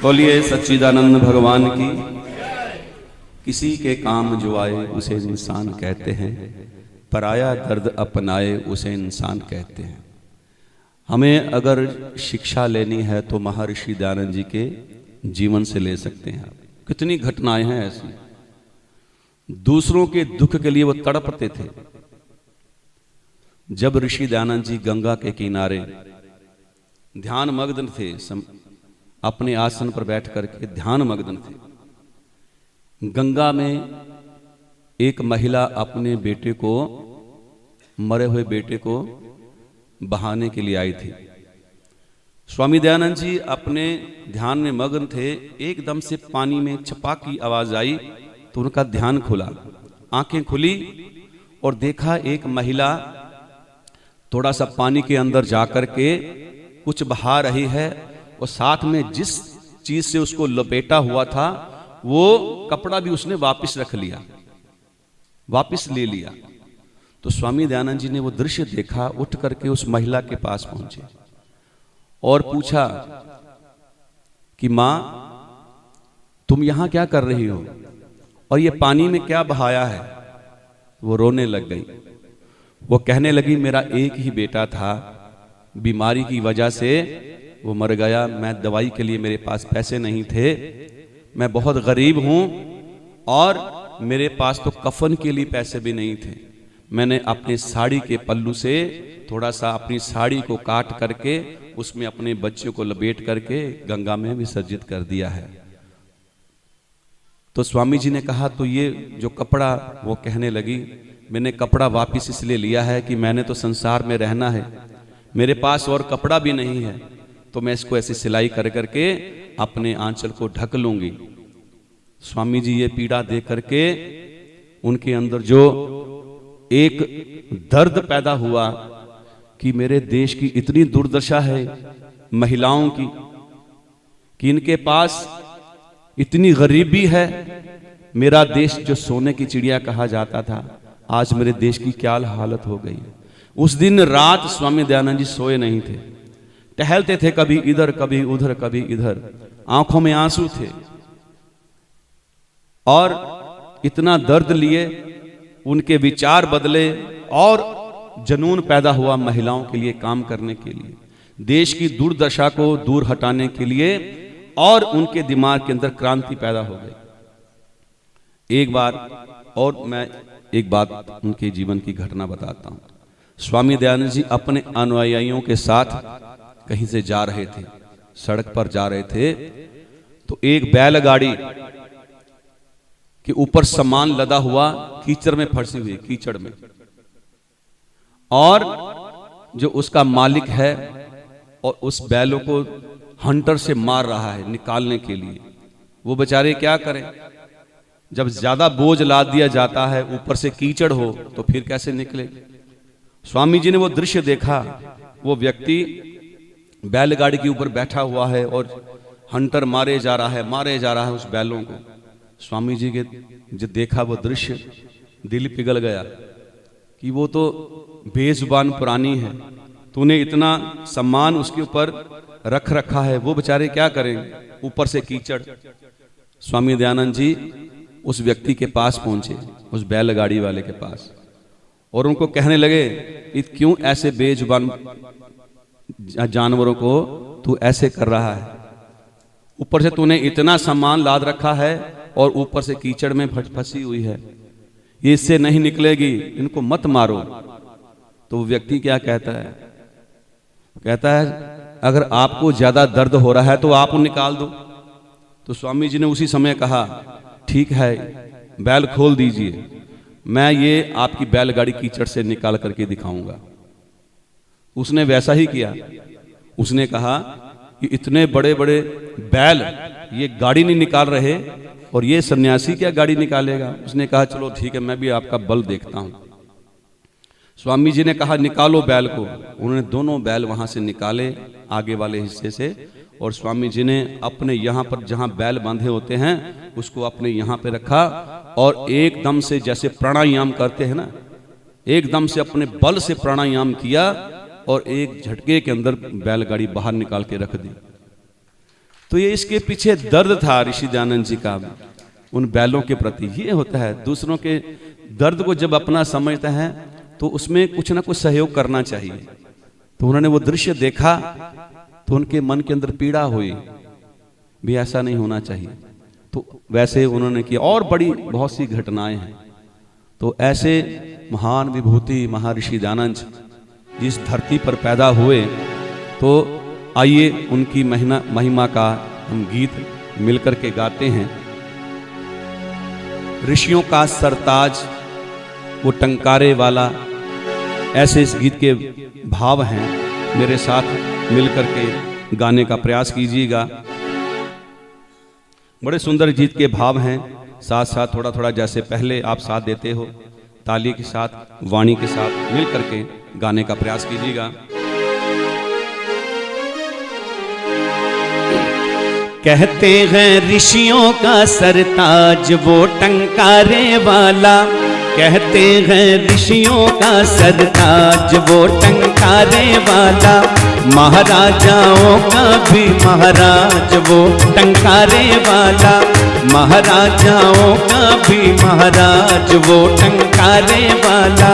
B: बोलिए सच्चिदानंद भगवान की। किसी के काम जो आए उसे इंसान कहते हैं। पराया दर्द अपनाए उसे इंसान कहते हैं। हमें अगर शिक्षा लेनी है तो महर्षि दयानंद जी के जीवन से ले सकते हैं। कितनी घटनाएं हैं ऐसी। दूसरों के दुख के लिए वो तड़पते थे। जब ऋषि दयानंद जी गंगा के किनारे ध्यान मग्न थे, अपने आसन पर बैठ करके ध्यान मग्न थे, गंगा में एक महिला अपने बेटे को, मरे हुए बेटे को बहाने के लिए आई थी। स्वामी दयानंद जी अपने ध्यान में मग्न थे। एकदम से पानी में छपा की आवाज आई तो उनका ध्यान खुला, आंखें खुली और देखा एक महिला थोड़ा सा पानी के अंदर जाकर के कुछ बहा रही है और साथ में जिस चीज से उसको लपेटा हुआ था वो कपड़ा भी उसने वापस रख लिया, वापस ले लिया। तो स्वामी दयानंद जी ने वो दृश्य देखा, उठ करके उस महिला के पास पहुंचे और पूछा कि मां तुम यहां क्या कर रही हो और ये पानी में क्या बहाया है। वो रोने लग गई। वो कहने लगी मेरा एक ही बेटा था, बीमारी की वजह से वो मर गया। मैं दवाई के लिए मेरे पास पैसे नहीं थे, मैं बहुत गरीब हूं और मेरे पास तो कफन के लिए पैसे भी नहीं थे। मैंने अपने साड़ी के पल्लू से थोड़ा सा अपनी साड़ी को काट करके उसमें अपने बच्चे को लपेट करके गंगा में विसर्जित कर दिया है। तो स्वामी जी ने कहा तो ये जो कपड़ा, वो कहने लगी मैंने कपड़ा वापस इसलिए लिया है कि मैंने तो संसार में रहना है, मेरे पास और कपड़ा भी नहीं है, तो मैं इसको ऐसी सिलाई कर करके अपने आंचल को ढक लूंगी। स्वामी जी ये पीड़ा दे करके उनके अंदर जो एक दर्द पैदा हुआ कि मेरे देश की इतनी दुर्दशा है महिलाओं की कि इनके पास इतनी गरीबी है। मेरा देश जो सोने की चिड़िया कहा जाता था, आज मेरे देश की क्या हालत हो गई है। उस दिन रात स्वामी दयानंद जी सोए नहीं थे, टहलते थे, कभी इधर कभी उधर कभी इधर, आंखों में आंसू थे और इतना दर्द लिए उनके विचार बदले और जुनून पैदा हुआ महिलाओं के लिए काम करने के लिए, देश की दुर्दशा को दूर हटाने के लिए, और उनके दिमाग के अंदर क्रांति पैदा हो गई। एक बार और मैं एक बात उनके जीवन की घटना बताता हूं। स्वामी दयानंद जी अपने अनुयायियों के साथ कहीं से जा रहे थे, सड़क पर जा रहे थे, तो एक बैलगाड़ी के ऊपर सामान लदा हुआ कीचड़ में फंसी हुई, कीचड़ में, और जो उसका मालिक है और उस बैलों को हंटर से मार रहा है निकालने के लिए। वो बेचारे क्या करें, जब ज्यादा बोझ लाद दिया जाता है, ऊपर से कीचड़ हो, तो फिर कैसे निकले। स्वामी जी ने वो दृश्य देखा, वो व्यक्ति बैलगाड़ी के ऊपर बैठा हुआ है और हंटर मारे जा रहा है उस बैलों को।
A: स्वामी जी के जो देखा वो दृश्य, दिल पिघल गया कि वो तो बेजुबान प्राणी है, तूने इतना सम्मान उसके ऊपर रख रखा है, वो बेचारे क्या करें, ऊपर से कीचड़। स्वामी दयानंद जी उस व्यक्ति के पास पहुंचे, उस बैलगाड़ी वाले के पास, और उनको कहने लगे, क्यों ऐसे बेजुबान जानवरों को तू ऐसे कर रहा है, ऊपर से तूने इतना सम्मान लाद रखा है और ऊपर से कीचड़ में फंसी हुई है, ये इससे नहीं निकलेगी, इनको मत मारो। तो वो व्यक्ति क्या कहता है, कहता है अगर आपको ज्यादा दर्द हो रहा है तो आप निकाल दो। तो स्वामी जी ने उसी समय कहा, ठीक है, बैल खोल दीजिए, मैं ये आपकी बैलगाड़ी कीचड़ से निकाल करके दिखाऊंगा। उसने वैसा ही किया। उसने कहा कि इतने बड़े बड़े बैल ये गाड़ी नहीं निकाल रहे और ये सन्यासी क्या गाड़ी निकालेगा। उसने कहा चलो ठीक है, मैं भी आपका बल देखता हूं। स्वामी जी ने कहा निकालो बैल को। उन्होंने दोनों बैल वहां से निकाले आगे वाले हिस्से से, और स्वामी जी ने अपने यहाँ पर जहाँ बैल बांधे होते हैं उसको अपने यहाँ पे रखा, और एकदम से जैसे प्राणायाम करते हैं ना, एकदम से अपने बल से प्राणायाम किया और एक झटके के अंदर बैलगाड़ी बाहर निकाल के रख दी। तो ये इसके पीछे दर्द था ऋषि दयानंद जी का उन बैलों के प्रति। ये होता है, दूसरों के दर्द को जब अपना समझते हैं तो उसमें कुछ ना कुछ सहयोग करना चाहिए। तो उन्होंने वो दृश्य देखा तो उनके मन के अंदर पीड़ा हुई, भी ऐसा नहीं होना चाहिए। तो वैसे उन्होंने किया, और बड़ी बहुत सी घटनाएं हैं। तो ऐसे महान विभूति महर्षि दयानंद जिस धरती पर पैदा हुए, तो आइए उनकी महिमा का हम गीत मिलकर के गाते हैं। ऋषियों का सरताज वो टंकारे वाला, ऐसे इस गीत के भाव हैं। मेरे साथ मिलकर के गाने का प्रयास कीजिएगा। बड़े सुंदर गीत के भाव हैं। साथ साथ थोड़ा थोड़ा जैसे पहले आप साथ देते हो, ताली के साथ, वाणी के साथ मिलकर के गाने का प्रयास कीजिएगा।
B: कहते हैं ऋषियों का सरताज वो टंकारे वाला, कहते हैं ऋषियों का सरताज वो टंकारे वाला, महाराजाओं का भी महाराज वो टंकारे वाला, महाराजाओं का भी महाराज वो टंकारे वाला।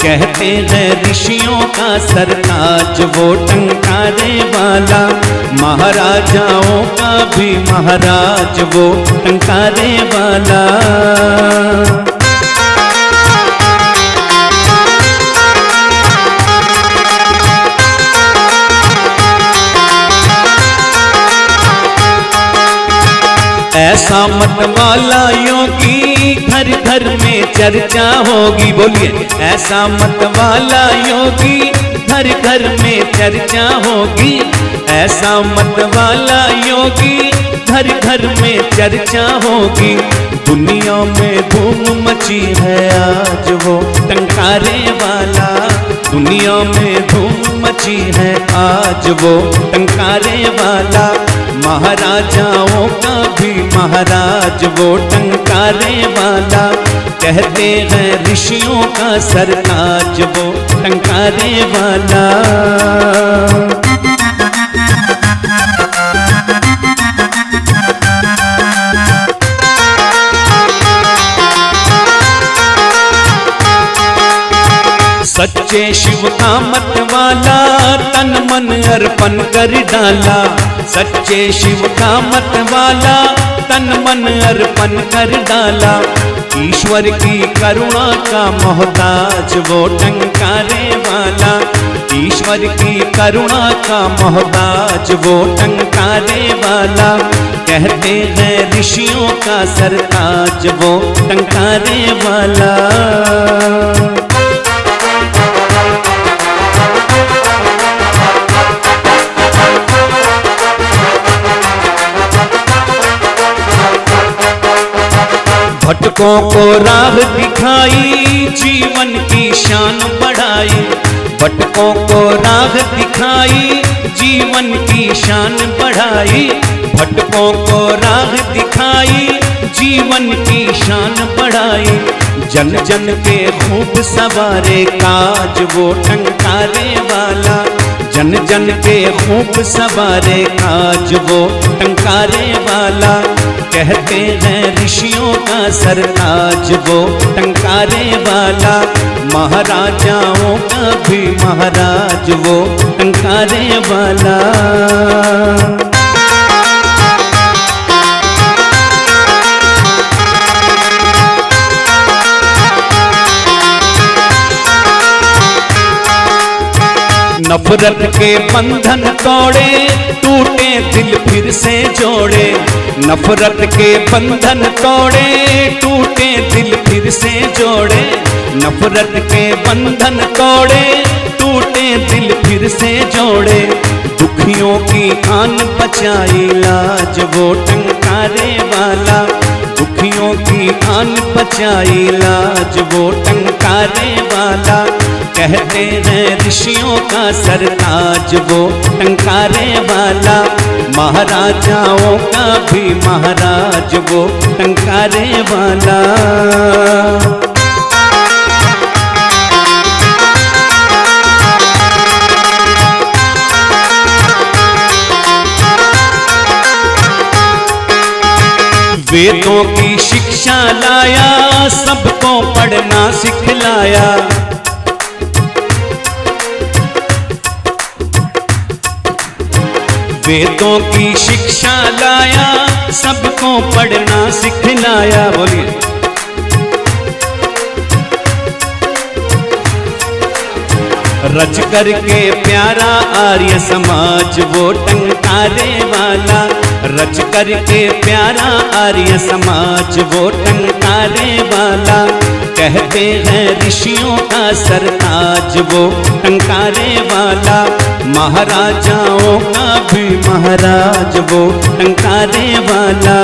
B: कहते हैं ऋषियों का सरताज वो टंकारे वाला, महाराजाओं का भी महाराज वो टंकारे वाला। ऐसा मत वाला योगी घर घर में चर्चा होगी, बोलिए ऐसा मत वाला योगी घर घर में चर्चा होगी, ऐसा मत वाला योगी घर घर में चर्चा होगी। दुनिया में धूम मची है आज वो टंकारे वाला, दुनिया में धूम मची है आज वो टंकारे वाला, महाराजाओं का भी महाराज वो टंकारे वाला। कहते हैं ऋषियों का सरताज वो टंकारे वाला। सच्चे शिव का मत वाला तन मन अर्पण कर डाला, सच्चे शिव का मत वाला तन मन अर्पण कर डाला। ईश्वर की करुणा का मोहताज वो टंकारे वाला, ईश्वर की करुणा का मोहताज वो टंकारे वाला। कहते हैं ऋषियों का सरताज वो टंकारे वाला। भटकों को राह दिखाई जीवन की शान बढ़ाई, भटकों को राह दिखाई जीवन की शान बढ़ाई। भटकों को राह दिखाई, जीवन की शान बढ़ाई। जन जन के खूब सवारे, काज वो टंकारे वाला। जन जन के खूब सवारे, काज वो टंकारे वाला। कहते हैं ऋषियों का सरताज वो टंकारे वाला। महाराजाओं का भी महाराज वो टंकारे वाला। नफरत के बंधन तोड़े, टूटे दिल फिर से जोड़े। नफरत के बंधन तोड़े, टूटे दिल फिर से जोड़े। नफरत के बंधन तोड़े, टूटे दिल फिर से जोड़े। दुखियों की आन बचाई, लाज वो टंकारे वाला। दुखियों की आन बचाई, लाज वो टंकारे वाला। कहते हैं ऋषियों का सरताज वो टंकारे वाला। महाराजाओं का भी महाराज वो टंकारे वाला। वेदों की शिक्षा लाया, सबको पढ़ना सिखलाया। वेदों की शिक्षा लाया, सबको पढ़ना सिखलाया। बोलिए। रच करके प्यारा आर्य समाज वो टंकारे वाला। रच करके प्यारा आर्य समाज वो टंकारे वाला। कहते हैं ऋषियों का सरताज वो टंकारे वाला। महाराजाओं का भी महाराज वो टंकारे वाला।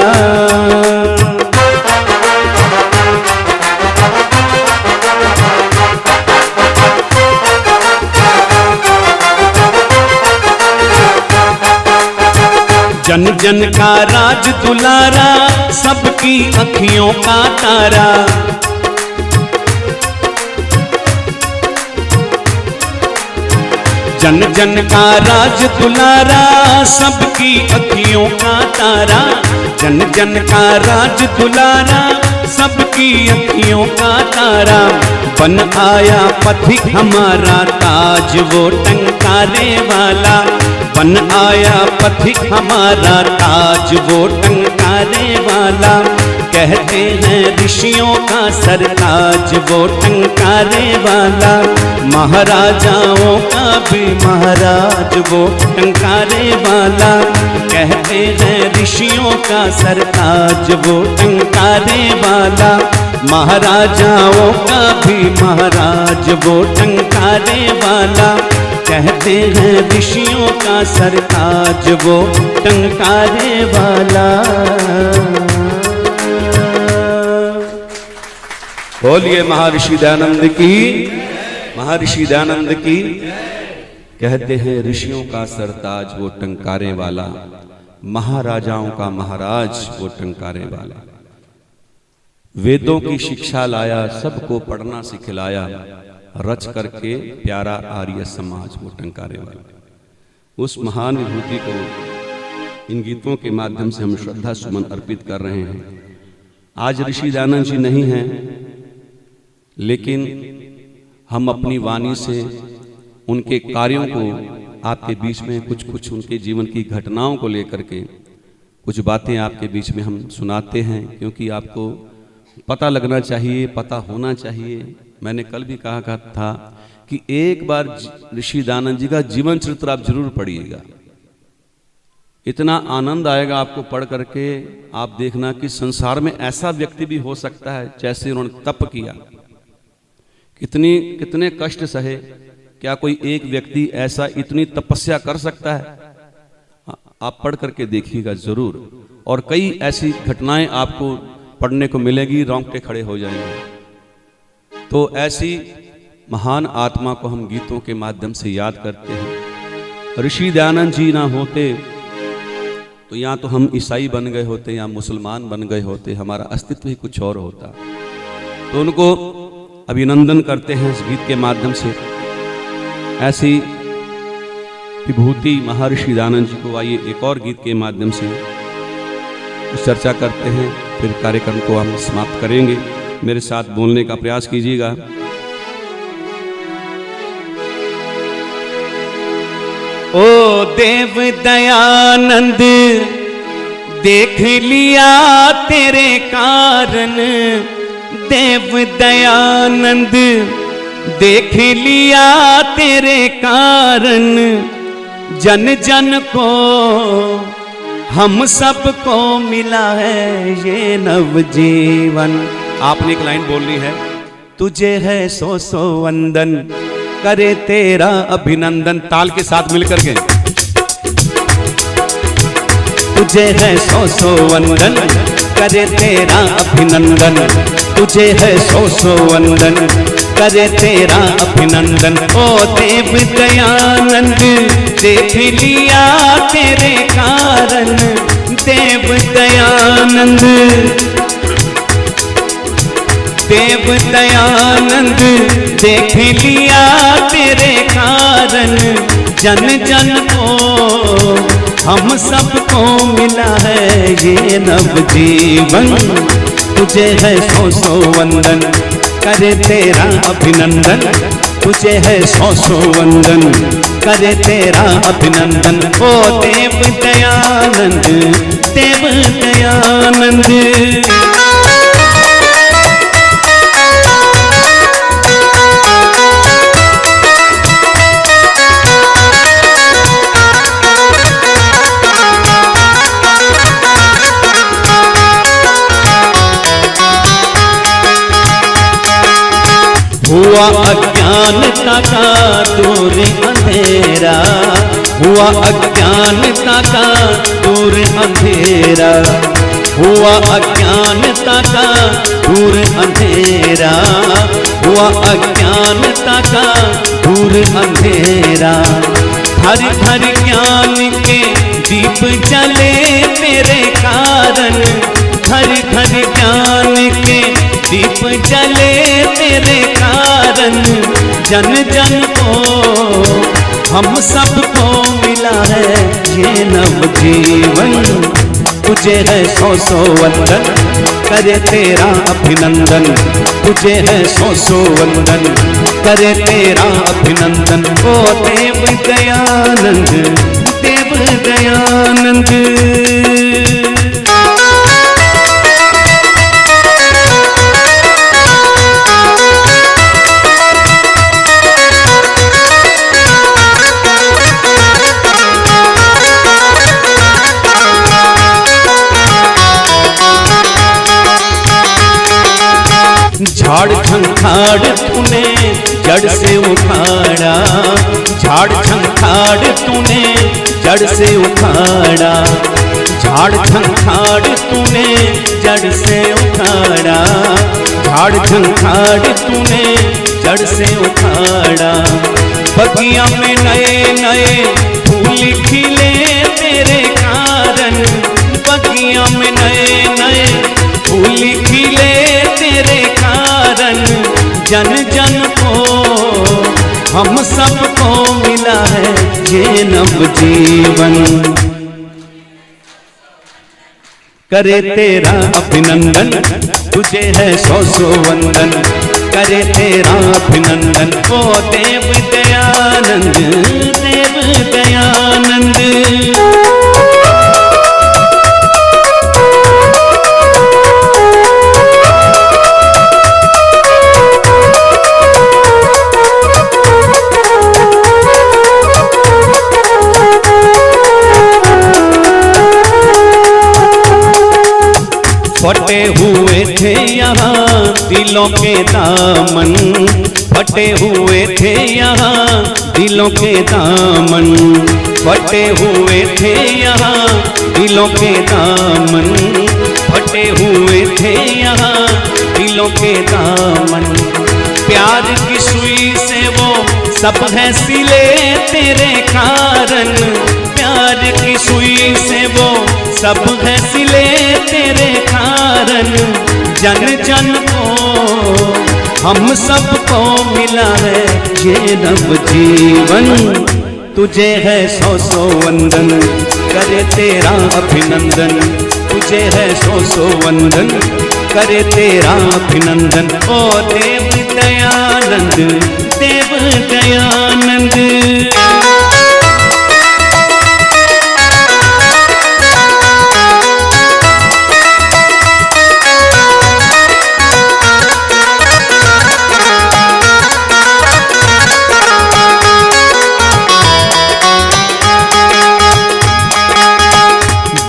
B: जन जन का राज दुलारा, सबकी अखियों का तारा। जन जन का राज दुलारा, सबकी अखियों का तारा। जन जन का राज दुलारा, सबकी अखियों का तारा। बन आया पथिक हमारा, ताज वो टंकारे वाला। बन आया पथिक हमारा, ताज वो टंकारे वाला। कहते हैं ऋषियों का सरताज वो टंकारे वाला। महाराजाओं का भी महाराज वो टंकारे वाला। कहते हैं ऋषियों का सरताज वो टंकारे वाला। महाराजाओं का भी महाराज वो टंकारे वाला। कहते हैं ऋषियों का सरताज वो टंकारे वाला। बोलिए महर्षि दयानंद की, महर्षि दयानंद की। कहते हैं ऋषियों का सरताज वो टंकारे वाला। महाराजाओं का महाराज वो टंकारे वाला। वेदों की शिक्षा लाया, सबको पढ़ना सिखलाया। रच करके प्यारा आर्य समाज वो टंकारे वाला। उस महान विभूति को इन गीतों के माध्यम से हम श्रद्धा सुमन अर्पित कर रहे हैं। आज ऋषि दयानंद जी नहीं हैं, लेकिन हम अपनी वाणी से उनके कार्यों को आपके बीच में कुछ उनके जीवन की घटनाओं को लेकर के कुछ बातें आपके बीच में हम सुनाते हैं, क्योंकि आपको पता लगना चाहिए, पता होना चाहिए। मैंने कल भी कहा था कि एक बार ऋषि दयानंद जी का जीवन चरित्र आप जरूर पढ़िएगा। इतना आनंद आएगा आपको पढ़ करके। आप देखना कि संसार में ऐसा व्यक्ति भी हो सकता है जैसे उन्होंने तप किया, कितने कष्ट सहे। क्या कोई एक व्यक्ति ऐसा इतनी तपस्या कर सकता है? आप पढ़ करके देखिएगा जरूर, और कई ऐसी घटनाएं आपको पढ़ने को मिलेगी, रोंगटे खड़े हो जाएंगे। तो ऐसी महान आत्मा को हम गीतों के माध्यम से याद करते हैं। ऋषि दयानंद जी ना होते
A: तो या तो हम ईसाई बन गए होते या मुसलमान बन गए होते, हमारा अस्तित्व ही कुछ और होता। तो उनको अभिनंदन करते हैं इस गीत के माध्यम से। ऐसी विभूति महर्षि दयानंद जी को आइए एक और गीत के माध्यम से चर्चा करते हैं, फिर कार्यक्रम को हम समाप्त करेंगे। मेरे साथ बोलने का प्रयास कीजिएगा।
B: ओ देव दयानंद देख लिया तेरे कारण, देव दयानंद देख लिया तेरे कारण, जन जन को हम सबको मिला है ये नवजीवन।
A: आपने एक लाइन बोलनी है,
B: तुझे है सौ सौ वंदन करे तेरा अभिनंदन।
A: ताल के साथ मिलकर के।
B: तुझे है सौ सौ वंदन करे तेरा अभिनंदन, तुझे है सौ सौ वंदन करे तेरा अभिनंदन। ओ देव दयानंद देख लिया तेरे कारण, देव दयानंद देव दयानंद देख लिया तेरे कारण, जन जन को हम सबको मिला है ये नवजीवन। तुझे है सौ सौ वंदन करे तेरा अभिनंदन, तुझे है सौ सौ वंदन करे तेरा अभिनंदन। ओ देव दयानंद देव दयानंद। हुआ अज्ञानता का दूर अंधेरा, हुआ अज्ञानता का दूर अंधेरा, हुआ अज्ञानता का दूर अंधेरा, हुआ अज्ञानता का दूर अंधेरा। हर हर ज्ञान के दीप जले तेरे कारण, हर हर ज्ञान के दीप जले तेरे कारण, जन जन को हम सबको मिला है ये नवजीवन। तुझे है सौ सौ वंदन करे तेरा अभिनंदन, तुझे है सौ सौ वंदन करे तेरा अभिनंदन। ओ देव दयानंद देव दयानंद। झाड़ झंखाड़ तूने जड़ से उखाड़ा, झाड़ झंखाड़ तूने जड़ से उखाड़ा, झाड़ झंखाड़ तूने जड़ से उखाड़ा, झाड़ झंखाड़ तूने जड़ से उखाड़ा। बगिया में नए नए फूल खिले तेरे कारण, बगिया में नए नए फूल खिले तेरे कारण, जन जन को हम सबको मिला है ये नवजीवन। करे तेरा अभिनंदन तुझे है सौ सौ वंदन, करे तेरा अभिनंदन। ओ देव दयानंद देव दयानंद। फटे हुए थे यहाँ दिलों के दामन, फटे हुए थे यहाँ दिलों के दामन, फटे हुए थे यहाँ दिलों के दामन, फटे हुए थे यहाँ दिलों के दामन। प्यार की सुई से वो सब है सिले तेरे कारण, प्यार की सुई से वो सब है सिले तेरे कारण। जन जन को हम सबको मिला है ये नव जीवन। तुझे है सौ सौ वंदन करे तेरा अभिनंदन। तुझे है सौ सौ वंदन करे तेरा अभिनंदन। ओ देव दयानंद देव दयानंद।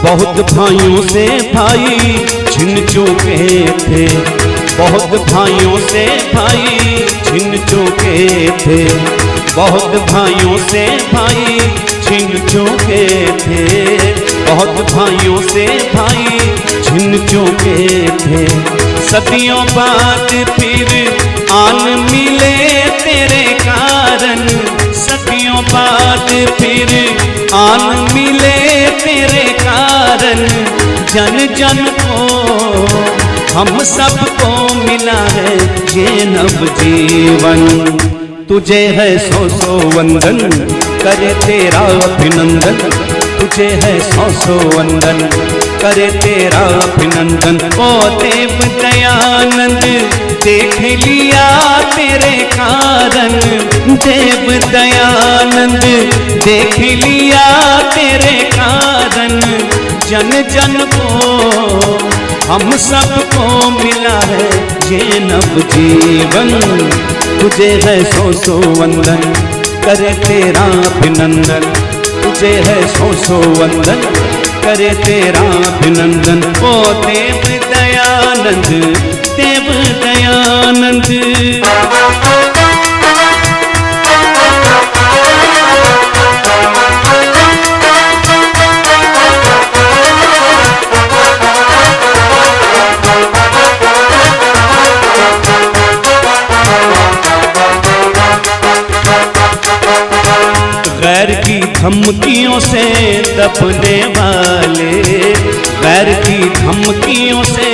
B: बहुत भाइयों से भाई छिन चुके थे। बहुत भाइयों से भाई छिन चुके थे। बहुत भाइयों से भाई छिन चुके थे। बहुत भाइयों से भाई छिन चुके थे। सदियों बाद फिर आन मिले तेरे कारण। सदियों बाद फिर आन मिले तेरे कारण। जन जन को हम सबको मिला है ये नव जीवन। तुझे है सौ सौ वंदन करे तेरा अभिनंदन। तुझे है सौ सौ वंदन करे तेरा अभिनंदन। ओ देव दयानंद देख लिया तेरे कारण। देव दयानंद देख लिया तेरे कारण। जन जन को हम सबको मिला है ये नव जीवन। तुझे है सौ सौ वंदन करे तेरा अभिनंदन। तुझे है सौ सौ वंदन करे तेरा अभिनंदन। ओ देव दयानंद देव दयानंद। गैर की धमकियों से दबने वाले। गैर की धमकियों से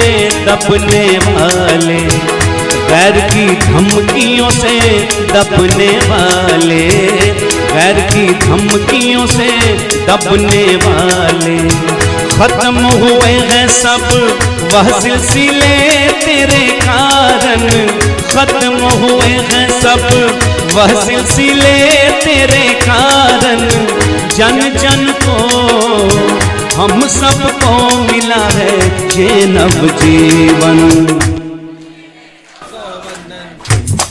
B: दबने वाले। गैर की धमकियों से दबने वाले। गैर की धमकियों से दबने वाले। खत्म हुए हैं सब वह सिलसिले तेरे कारण। खत्म हुए हैं सब वह सिलसिले तेरे कारण। जन जन को हम सबको मिला है ये नव जीवन।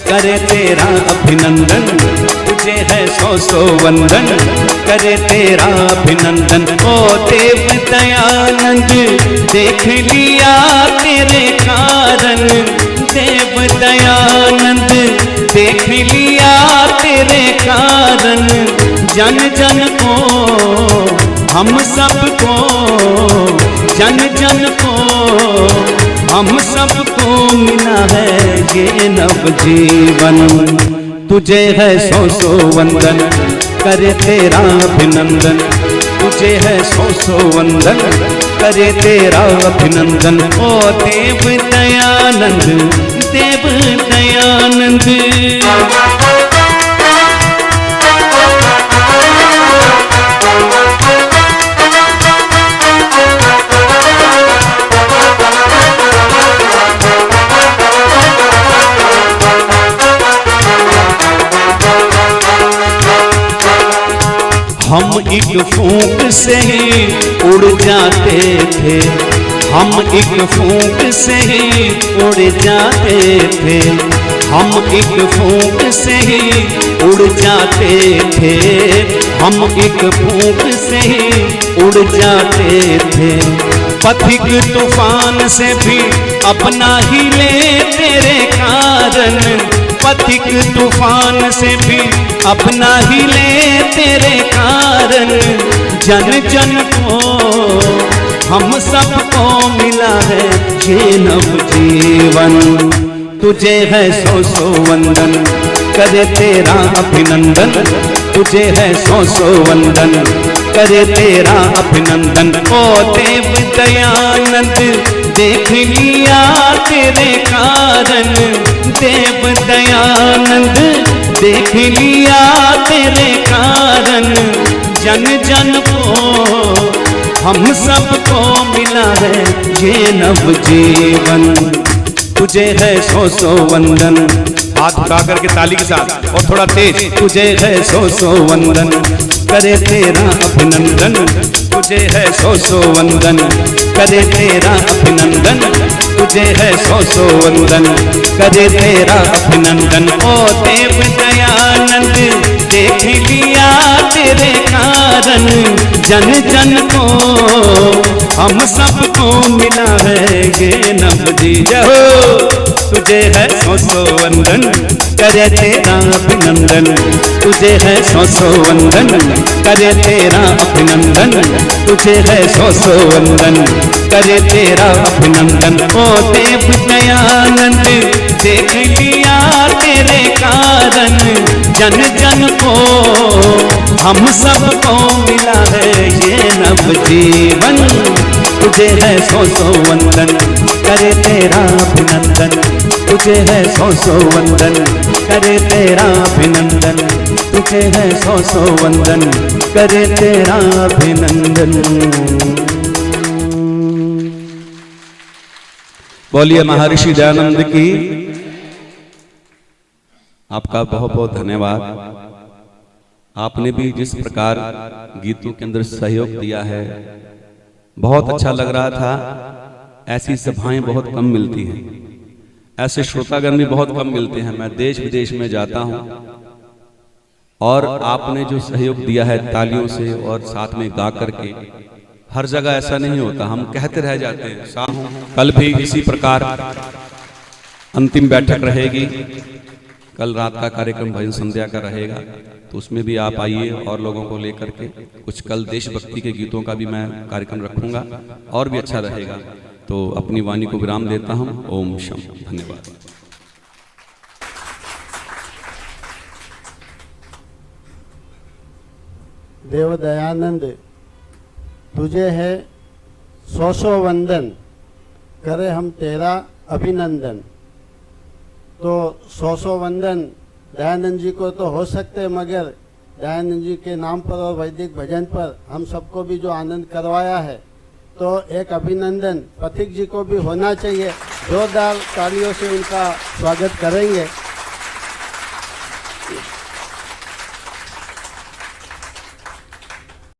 B: करे तेरा अभिनंदन। तुझे है सौ सौ वंदन करे तेरा अभिनंदन। ओ देव दयानंद देख लिया तेरे कारण। देव दयानंद देख लिया तेरे कारण। जन जन को हम सबको जन जन को हम सबको मिला है ये नव जीवन। तुझे है सौ सौ वंदन करे तेरा अभिनंदन। तुझे है सौ सौ वंदन करे तेरा अभिनंदन। ओ देव दयानंद देव दयानंद। हम एक फूंक से ही उड़ जाते थे। हम एक फूंक से ही उड़ जाते थे। हम एक फूंक से ही उड़ जाते थे। हम एक फूंक से ही उड़ जाते थे। पथिक तूफान से भी अपना ही ले तेरे कारण। पथिक तूफान से भी अपना ही ले तेरे कारण। जन जन को हम सबको मिला है ये नव जीवन। तुझे है सौ सौ वंदन करे तेरा अभिनंदन। तुझे है सौ सौ वंदन करे तेरा अभिनंदन। ओ देव दयानंद देख लिया तेरे कारण, देव दयानंद देख लिया तेरे कारण। जन जन को हम सबको मिला है ये नव जीवन, तुझे है सौ सौ वंदन। हाथ उठा करके ताली के साथ और थोड़ा तेज। तुझे है सौ सौ वंदन, करे तेरा अभिनंदन। तुझे है सौ सौ वंदन, करे तेरा अभिनंदन। तुझे है सौ सौ वंदन, करे तेरा अभिनंदन। ओ देव दयानंद देख लिया तेरे कारण, जन जन को हम सबको मिला है ये नव जीवन। तुझे है सौ सौ वंदन, करे तेरा अभिनंदन। तुझे है सौ सौ वंदन, करे तेरा अभिनंदन। तुझे है सौ सौ वंदन, करे तेरा अभिनंदन। ओ देव दयानंद देख लिया तेरे कारण, जन जन को हम सबको मिला है ये नव जीवन। तुझे है सौ सौ वंदन, करे तेरा अभिनंदन। तुझे है सौ सौ वंदन, करे तेरा अभिनंदन। तुझे है सौ सौ वंदन, करे तेरा अभिनंदन। बोलिए महर्षि दयानंद की। आपका बहुत बहुत धन्यवाद। आपने भी जिस प्रकार गीतों के अंदर सहयोग दिया है बहुत अच्छा लग रहा था। ऐसी सभाएं बहुत कम मिलती हैं, ऐसे श्रोतागण भी बहुत कम मिलते हैं। मैं देश विदेश में जाता हूं और आपने जो सहयोग दिया है तालियों से और साथ में गा करके, हर जगह ऐसा नहीं होता, हम कहते रह जाते हैं। कल भी इसी प्रकार अंतिम बैठक रहेगी। कल रात का कार्यक्रम भजन संध्या का रहेगा, तो उसमें भी आप आइए और लोगों को लेकर के कुछ कल देशभक्ति के गीतों का भी मैं कार्यक्रम रखूंगा और भी अच्छा रहेगा। तो अपनी वाणी को विराम देता हूं। ओम शम। धन्यवाद।
C: देव दयानंद तुझे है सौ सौ वंदन, करे हम तेरा अभिनंदन। तो सौ सौ वंदन दयानंद जी को तो हो सकते, मगर दयानंद जी के नाम पर और वैदिक भजन पर हम सबको भी जो आनंद करवाया है, तो एक अभिनंदन पथिक जी को भी होना चाहिए। जोरदार तालियों से उनका स्वागत करेंगे।